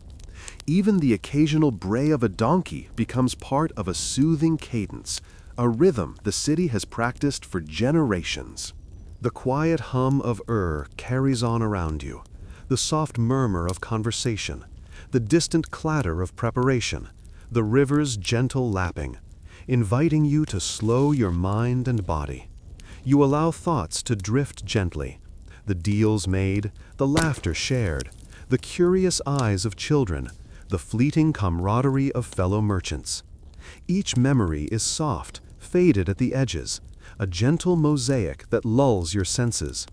Even the occasional bray of a donkey becomes part of a soothing cadence, a rhythm the city has practiced for generations. The quiet hum of carries on around you, the soft murmur of conversation, the distant clatter of preparation, the river's gentle lapping, inviting you to slow your mind and body. You allow thoughts to drift gently, the deals made, the laughter shared, the curious eyes of children, the fleeting camaraderie of fellow merchants. Each memory is soft, faded at the edges, a gentle mosaic that lulls your senses.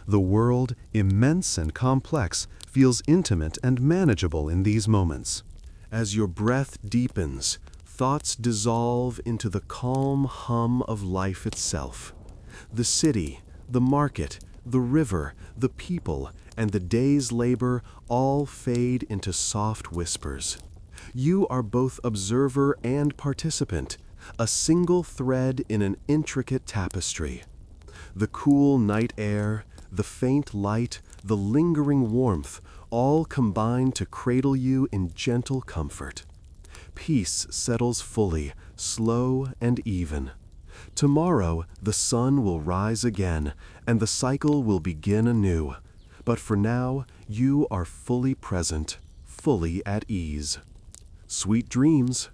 The world, immense and complex, feels intimate and manageable in these moments. As your breath deepens, thoughts dissolve into the calm hum of life itself. The city, the market, the river, the people, and the day's labor all fade into soft whispers. You are both observer and participant, a single thread in an intricate tapestry. The cool night air, the faint light, the lingering warmth, all combine to cradle you in gentle comfort. Peace settles fully, slow and even. Tomorrow, the sun will rise again, and the cycle will begin anew. But for now, you are fully present, fully at ease. Sweet dreams.